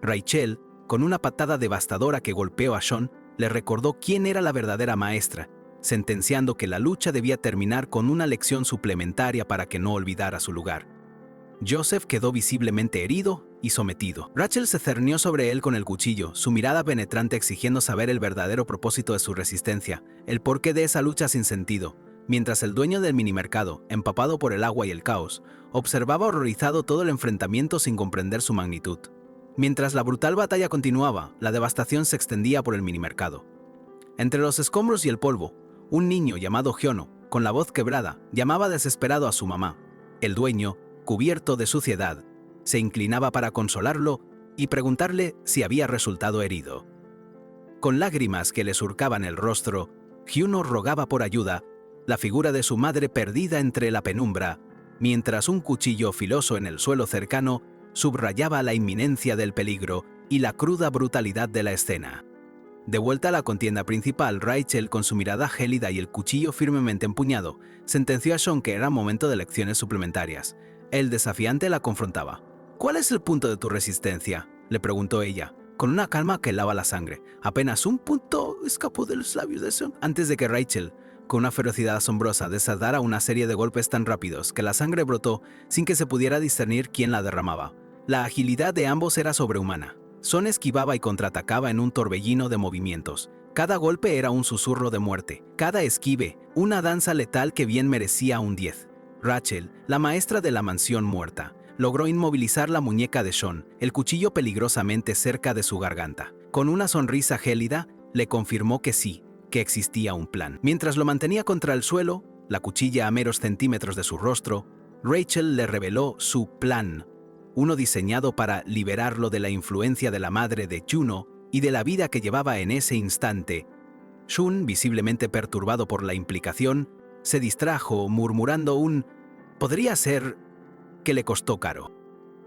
Rachel, con una patada devastadora que golpeó a Sean, le recordó quién era la verdadera maestra, sentenciando que la lucha debía terminar con una lección suplementaria para que no olvidara su lugar. Joseph quedó visiblemente herido y sometido. Rachel se cernió sobre él con el cuchillo, su mirada penetrante exigiendo saber el verdadero propósito de su resistencia, el porqué de esa lucha sin sentido, mientras el dueño del minimercado, empapado por el agua y el caos, observaba horrorizado todo el enfrentamiento sin comprender su magnitud. Mientras la brutal batalla continuaba, la devastación se extendía por el minimercado. Entre los escombros y el polvo, un niño llamado Hyono, con la voz quebrada, llamaba desesperado a su mamá. El dueño, cubierto de suciedad, se inclinaba para consolarlo y preguntarle si había resultado herido. Con lágrimas que le surcaban el rostro, Hyono rogaba por ayuda, la figura de su madre perdida entre la penumbra, mientras un cuchillo filoso en el suelo cercano subrayaba la inminencia del peligro y la cruda brutalidad de la escena. De vuelta a la contienda principal, Rachel, con su mirada gélida y el cuchillo firmemente empuñado, sentenció a Sean que era momento de lecciones suplementarias. El desafiante la confrontaba. «¿Cuál es el punto de tu resistencia?», le preguntó ella, con una calma que helaba la sangre. Apenas un punto escapó de los labios de Sean antes de que Rachel, con una ferocidad asombrosa, desatara una serie de golpes tan rápidos que la sangre brotó sin que se pudiera discernir quién la derramaba. La agilidad de ambos era sobrehumana. Sean esquivaba y contraatacaba en un torbellino de movimientos. Cada golpe era un susurro de muerte, cada esquive, una danza letal que bien merecía un 10. Rachel, la maestra de la mansión muerta, logró inmovilizar la muñeca de Sean, el cuchillo peligrosamente cerca de su garganta. Con una sonrisa gélida, le confirmó que sí, que existía un plan. Mientras lo mantenía contra el suelo, la cuchilla a meros centímetros de su rostro, Rachel le reveló su plan, uno diseñado para liberarlo de la influencia de la madre de Juno y de la vida que llevaba en ese instante. Sean, visiblemente perturbado por la implicación, se distrajo murmurando un «podría ser» que le costó caro.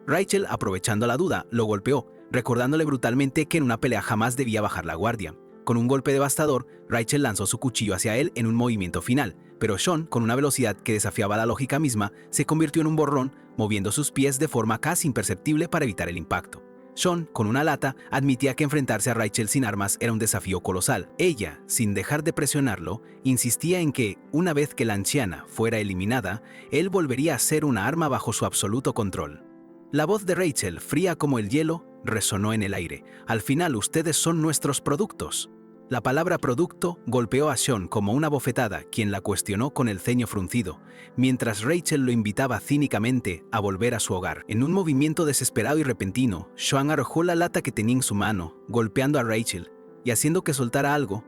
Rachel, aprovechando la duda, lo golpeó, recordándole brutalmente que en una pelea jamás debía bajar la guardia. Con un golpe devastador, Rachel lanzó su cuchillo hacia él en un movimiento final, pero Sean, con una velocidad que desafiaba la lógica misma, se convirtió en un borrón, moviendo sus pies de forma casi imperceptible para evitar el impacto. Sean, con una lata, admitía que enfrentarse a Rachel sin armas era un desafío colosal. Ella, sin dejar de presionarlo, insistía en que, una vez que la anciana fuera eliminada, él volvería a ser una arma bajo su absoluto control. La voz de Rachel, fría como el hielo, resonó en el aire. «Al final ustedes son nuestros productos». La palabra producto golpeó a Sean como una bofetada, quien la cuestionó con el ceño fruncido, mientras Rachel lo invitaba cínicamente a volver a su hogar. En un movimiento desesperado y repentino, Sean arrojó la lata que tenía en su mano, golpeando a Rachel y haciendo que soltara algo.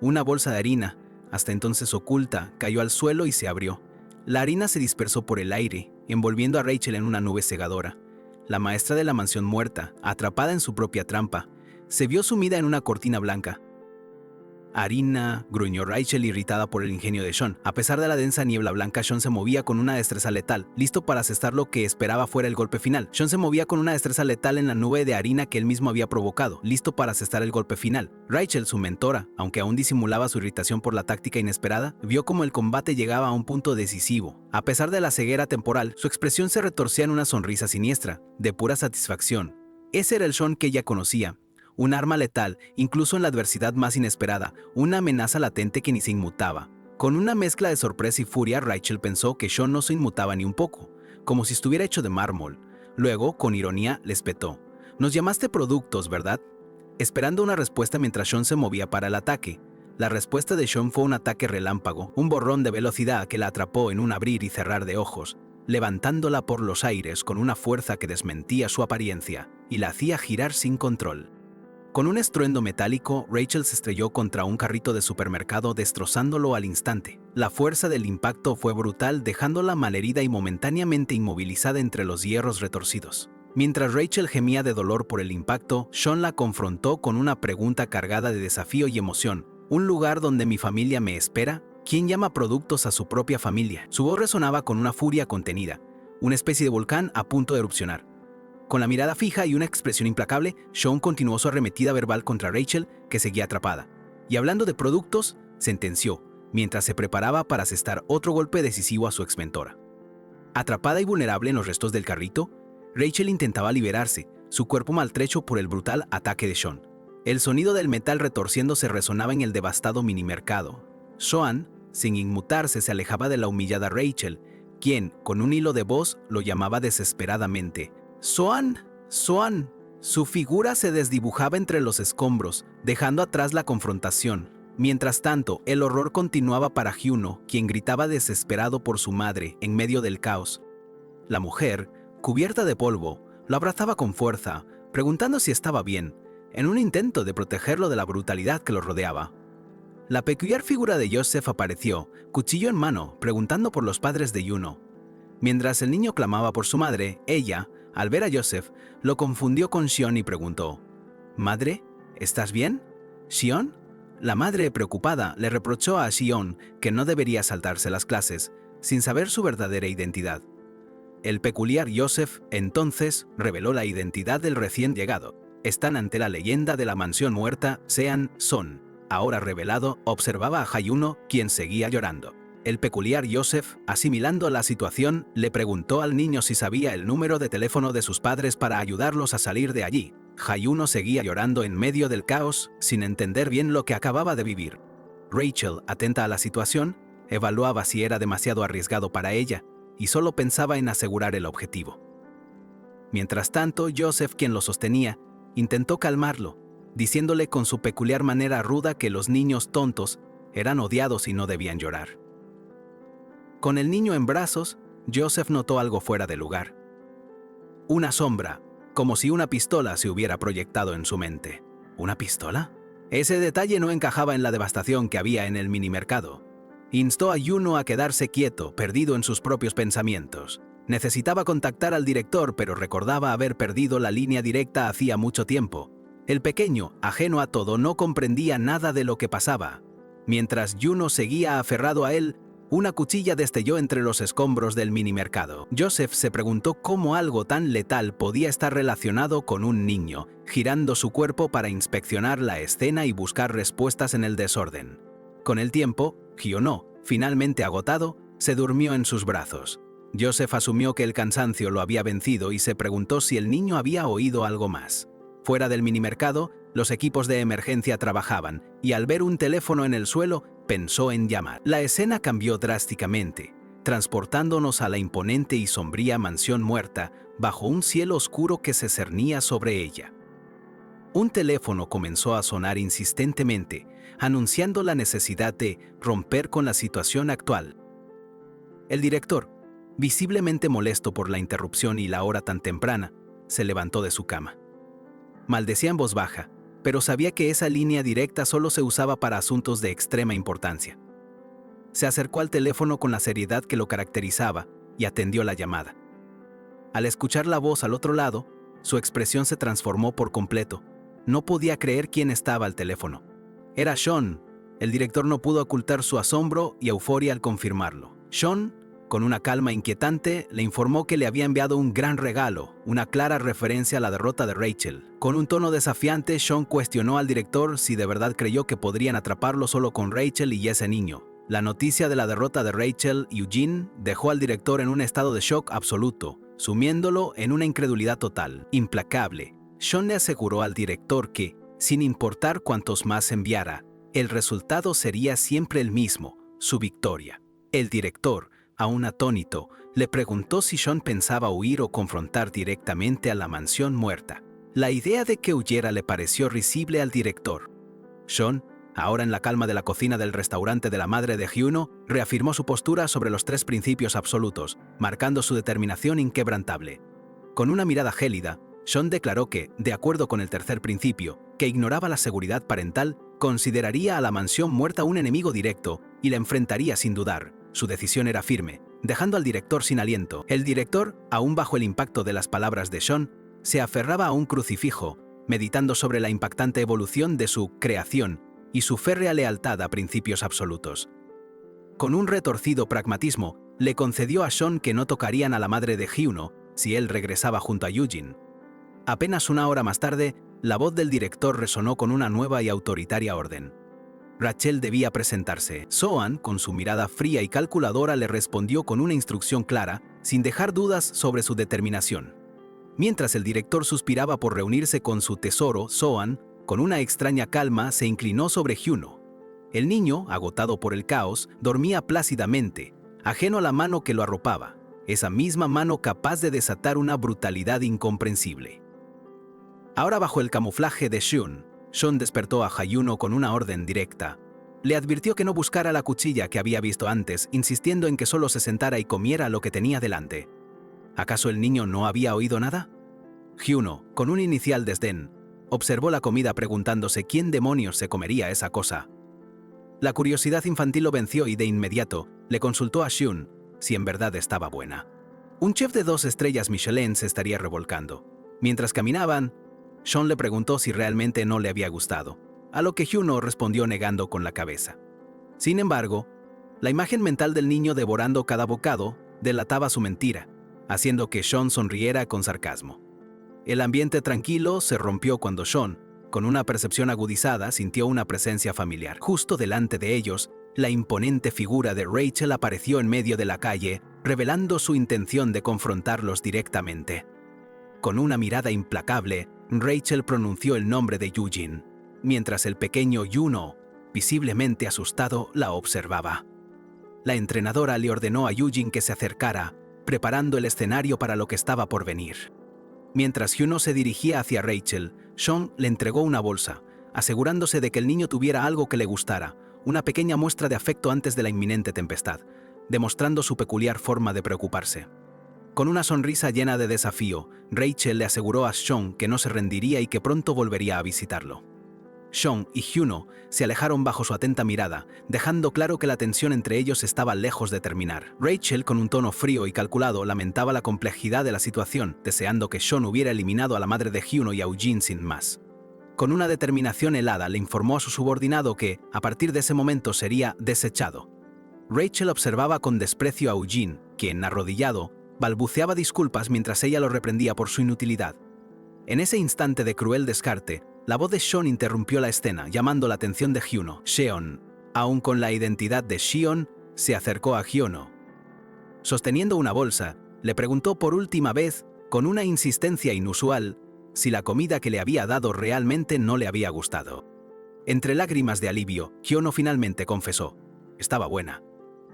Una bolsa de harina, hasta entonces oculta, cayó al suelo y se abrió. La harina se dispersó por el aire, envolviendo a Rachel en una nube cegadora. La maestra de la mansión muerta, atrapada en su propia trampa, se vio sumida en una cortina blanca. «Harina», gruñó Rachel, irritada por el ingenio de Sean. A pesar de la densa niebla blanca, Sean se movía con una destreza letal, listo para asestar lo que esperaba fuera el golpe final. Sean se movía con una destreza letal en la nube de harina que él mismo había provocado, listo para asestar el golpe final. Rachel, su mentora, aunque aún disimulaba su irritación por la táctica inesperada, vio cómo el combate llegaba a un punto decisivo. A pesar de la ceguera temporal, su expresión se retorcía en una sonrisa siniestra, de pura satisfacción. Ese era el Sean que ella conocía. Un arma letal, incluso en la adversidad más inesperada, una amenaza latente que ni se inmutaba. Con una mezcla de sorpresa y furia, Rachel pensó que Sean no se inmutaba ni un poco, como si estuviera hecho de mármol. Luego, con ironía, le espetó: «Nos llamaste productos, ¿verdad?», esperando una respuesta mientras Sean se movía para el ataque. La respuesta de Sean fue un ataque relámpago, un borrón de velocidad que la atrapó en un abrir y cerrar de ojos, levantándola por los aires con una fuerza que desmentía su apariencia y la hacía girar sin control. Con un estruendo metálico, Rachel se estrelló contra un carrito de supermercado, destrozándolo al instante. La fuerza del impacto fue brutal, dejándola malherida y momentáneamente inmovilizada entre los hierros retorcidos. Mientras Rachel gemía de dolor por el impacto, Sean la confrontó con una pregunta cargada de desafío y emoción. «¿Un lugar donde mi familia me espera? ¿Quién llama productos a su propia familia?». Su voz resonaba con una furia contenida, una especie de volcán a punto de erupcionar. Con la mirada fija y una expresión implacable, Sean continuó su arremetida verbal contra Rachel, que seguía atrapada. Y hablando de productos, sentenció, mientras se preparaba para asestar otro golpe decisivo a su exmentora. Atrapada y vulnerable en los restos del carrito, Rachel intentaba liberarse, su cuerpo maltrecho por el brutal ataque de Sean. El sonido del metal retorciéndose resonaba en el devastado minimercado. Sean, sin inmutarse, se alejaba de la humillada Rachel, quien, con un hilo de voz, lo llamaba desesperadamente: «Sean, Sean». Su figura se desdibujaba entre los escombros, dejando atrás la confrontación. Mientras tanto, el horror continuaba para Juno, quien gritaba desesperado por su madre en medio del caos. La mujer, cubierta de polvo, lo abrazaba con fuerza, preguntando si estaba bien, en un intento de protegerlo de la brutalidad que lo rodeaba. La peculiar figura de Joseph apareció, cuchillo en mano, preguntando por los padres de Juno. Mientras el niño clamaba por su madre, ella, al ver a Joseph, lo confundió con Sean y preguntó: «¿Madre? ¿Estás bien? ¿Sean?». La madre, preocupada, le reprochó a Sean que no debería saltarse las clases, sin saber su verdadera identidad. El peculiar Joseph, entonces, reveló la identidad del recién llegado. Están ante la leyenda de la mansión muerta, Son. Ahora revelado, observaba a Juno, quien seguía llorando. El peculiar Joseph, asimilando la situación, le preguntó al niño si sabía el número de teléfono de sus padres para ayudarlos a salir de allí. Hyuno seguía llorando en medio del caos, sin entender bien lo que acababa de vivir. Rachel, atenta a la situación, evaluaba si era demasiado arriesgado para ella y solo pensaba en asegurar el objetivo. Mientras tanto, Joseph, quien lo sostenía, intentó calmarlo, diciéndole con su peculiar manera ruda que los niños tontos eran odiados y no debían llorar. Con el niño en brazos, Joseph notó algo fuera de lugar. Una sombra, como si una pistola se hubiera proyectado en su mente. ¿Una pistola? Ese detalle no encajaba en la devastación que había en el minimercado. Instó a Hyuno a quedarse quieto, perdido en sus propios pensamientos. Necesitaba contactar al director, pero recordaba haber perdido la línea directa hacía mucho tiempo. El pequeño, ajeno a todo, no comprendía nada de lo que pasaba. Mientras Hyuno seguía aferrado a él, una cuchilla destelló entre los escombros del minimercado. Joseph se preguntó cómo algo tan letal podía estar relacionado con un niño, girando su cuerpo para inspeccionar la escena y buscar respuestas en el desorden. Con el tiempo, Hyuno, finalmente agotado, se durmió en sus brazos. Joseph asumió que el cansancio lo había vencido y se preguntó si el niño había oído algo más. Fuera del minimercado, los equipos de emergencia trabajaban, y al ver un teléfono en el suelo, pensó en llamar. La escena cambió drásticamente, transportándonos a la imponente y sombría mansión muerta, bajo un cielo oscuro que se cernía sobre ella. Un teléfono comenzó a sonar insistentemente, anunciando la necesidad de romper con la situación actual. El director, visiblemente molesto por la interrupción y la hora tan temprana, se levantó de su cama. Maldecía en voz baja, pero sabía que esa línea directa solo se usaba para asuntos de extrema importancia. Se acercó al teléfono con la seriedad que lo caracterizaba y atendió la llamada. Al escuchar la voz al otro lado, su expresión se transformó por completo. No podía creer quién estaba al teléfono. Era Sean. El director no pudo ocultar su asombro y euforia al confirmarlo. Sean, con una calma inquietante, le informó que le había enviado un gran regalo, una clara referencia a la derrota de Rachel. Con un tono desafiante, Sean cuestionó al director si de verdad creyó que podrían atraparlo solo con Rachel y ese niño. La noticia de la derrota de Rachel y Eugene dejó al director en un estado de shock absoluto, sumiéndolo en una incredulidad total. Implacable, Sean le aseguró al director que, sin importar cuántos más enviara, el resultado sería siempre el mismo, su victoria. El director, aún atónito, le preguntó si Sean pensaba huir o confrontar directamente a la mansión muerta. La idea de que huyera le pareció risible al director. Sean, ahora en la calma de la cocina del restaurante de la madre de Hyuno, reafirmó su postura sobre los 3 principios absolutos, marcando su determinación inquebrantable. Con una mirada gélida, Sean declaró que, de acuerdo con el tercer principio, que ignoraba la seguridad parental, consideraría a la mansión muerta un enemigo directo y la enfrentaría sin dudar. Su decisión era firme, dejando al director sin aliento. El director, aún bajo el impacto de las palabras de Sean, se aferraba a un crucifijo, meditando sobre la impactante evolución de su creación y su férrea lealtad a principios absolutos. Con un retorcido pragmatismo, le concedió a Sean que no tocarían a la madre de Hyuno si él regresaba junto a Eugene. Apenas una hora más tarde, la voz del director resonó con una nueva y autoritaria orden. Rachel debía presentarse. Soan, con su mirada fría y calculadora, le respondió con una instrucción clara, sin dejar dudas sobre su determinación. Mientras el director suspiraba por reunirse con su tesoro, Soan, con una extraña calma, se inclinó sobre Hyuno. El niño, agotado por el caos, dormía plácidamente, ajeno a la mano que lo arropaba, esa misma mano capaz de desatar una brutalidad incomprensible. Ahora bajo el camuflaje de Sean despertó a Hyuno con una orden directa. Le advirtió que no buscara la cuchilla que había visto antes, insistiendo en que solo se sentara y comiera lo que tenía delante. ¿Acaso el niño no había oído nada? Hyuno, con un inicial desdén, observó la comida preguntándose quién demonios se comería esa cosa. La curiosidad infantil lo venció y de inmediato le consultó a Sean si en verdad estaba buena. Un chef de 2 estrellas Michelin se estaría revolcando. Mientras caminaban, Sean le preguntó si realmente no le había gustado, a lo que Hyuno respondió negando con la cabeza. Sin embargo, la imagen mental del niño devorando cada bocado delataba su mentira, haciendo que Sean sonriera con sarcasmo. El ambiente tranquilo se rompió cuando Sean, con una percepción agudizada, sintió una presencia familiar. Justo delante de ellos, la imponente figura de Rachel apareció en medio de la calle, revelando su intención de confrontarlos directamente. Con una mirada implacable, Rachel pronunció el nombre de Yujin, mientras el pequeño Yuno, visiblemente asustado, la observaba. La entrenadora le ordenó a Yujin que se acercara, preparando el escenario para lo que estaba por venir. Mientras Yuno se dirigía hacia Rachel, Sean le entregó una bolsa, asegurándose de que el niño tuviera algo que le gustara, una pequeña muestra de afecto antes de la inminente tempestad, demostrando su peculiar forma de preocuparse. Con una sonrisa llena de desafío, Rachel le aseguró a Sean que no se rendiría y que pronto volvería a visitarlo. Sean y Juno se alejaron bajo su atenta mirada, dejando claro que la tensión entre ellos estaba lejos de terminar. Rachel, con un tono frío y calculado, lamentaba la complejidad de la situación, deseando que Sean hubiera eliminado a la madre de Juno y a Eugene sin más. Con una determinación helada, le informó a su subordinado que, a partir de ese momento, sería desechado. Rachel observaba con desprecio a Eugene, quien, arrodillado, balbuceaba disculpas mientras ella lo reprendía por su inutilidad. En ese instante de cruel descarte, la voz de Sean interrumpió la escena, llamando la atención de Juno. Sean, aún con la identidad de Xion, se acercó a Juno. Sosteniendo una bolsa, le preguntó por última vez, con una insistencia inusual, si la comida que le había dado realmente no le había gustado. Entre lágrimas de alivio, Juno finalmente confesó: estaba buena.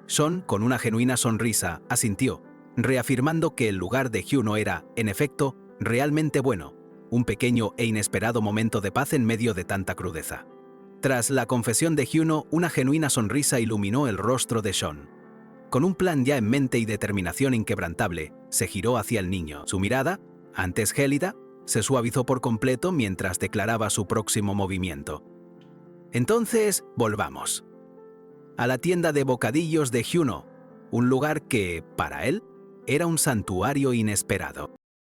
Sean, con una genuina sonrisa, asintió, reafirmando que el lugar de Juno era, en efecto, realmente bueno, un pequeño e inesperado momento de paz en medio de tanta crudeza. Tras la confesión de Juno, una genuina sonrisa iluminó el rostro de Sean. Con un plan ya en mente y determinación inquebrantable, se giró hacia el niño. Su mirada, antes gélida, se suavizó por completo mientras declaraba su próximo movimiento. Entonces, volvamos a la tienda de bocadillos de Juno, un lugar que, para él, era un santuario inesperado.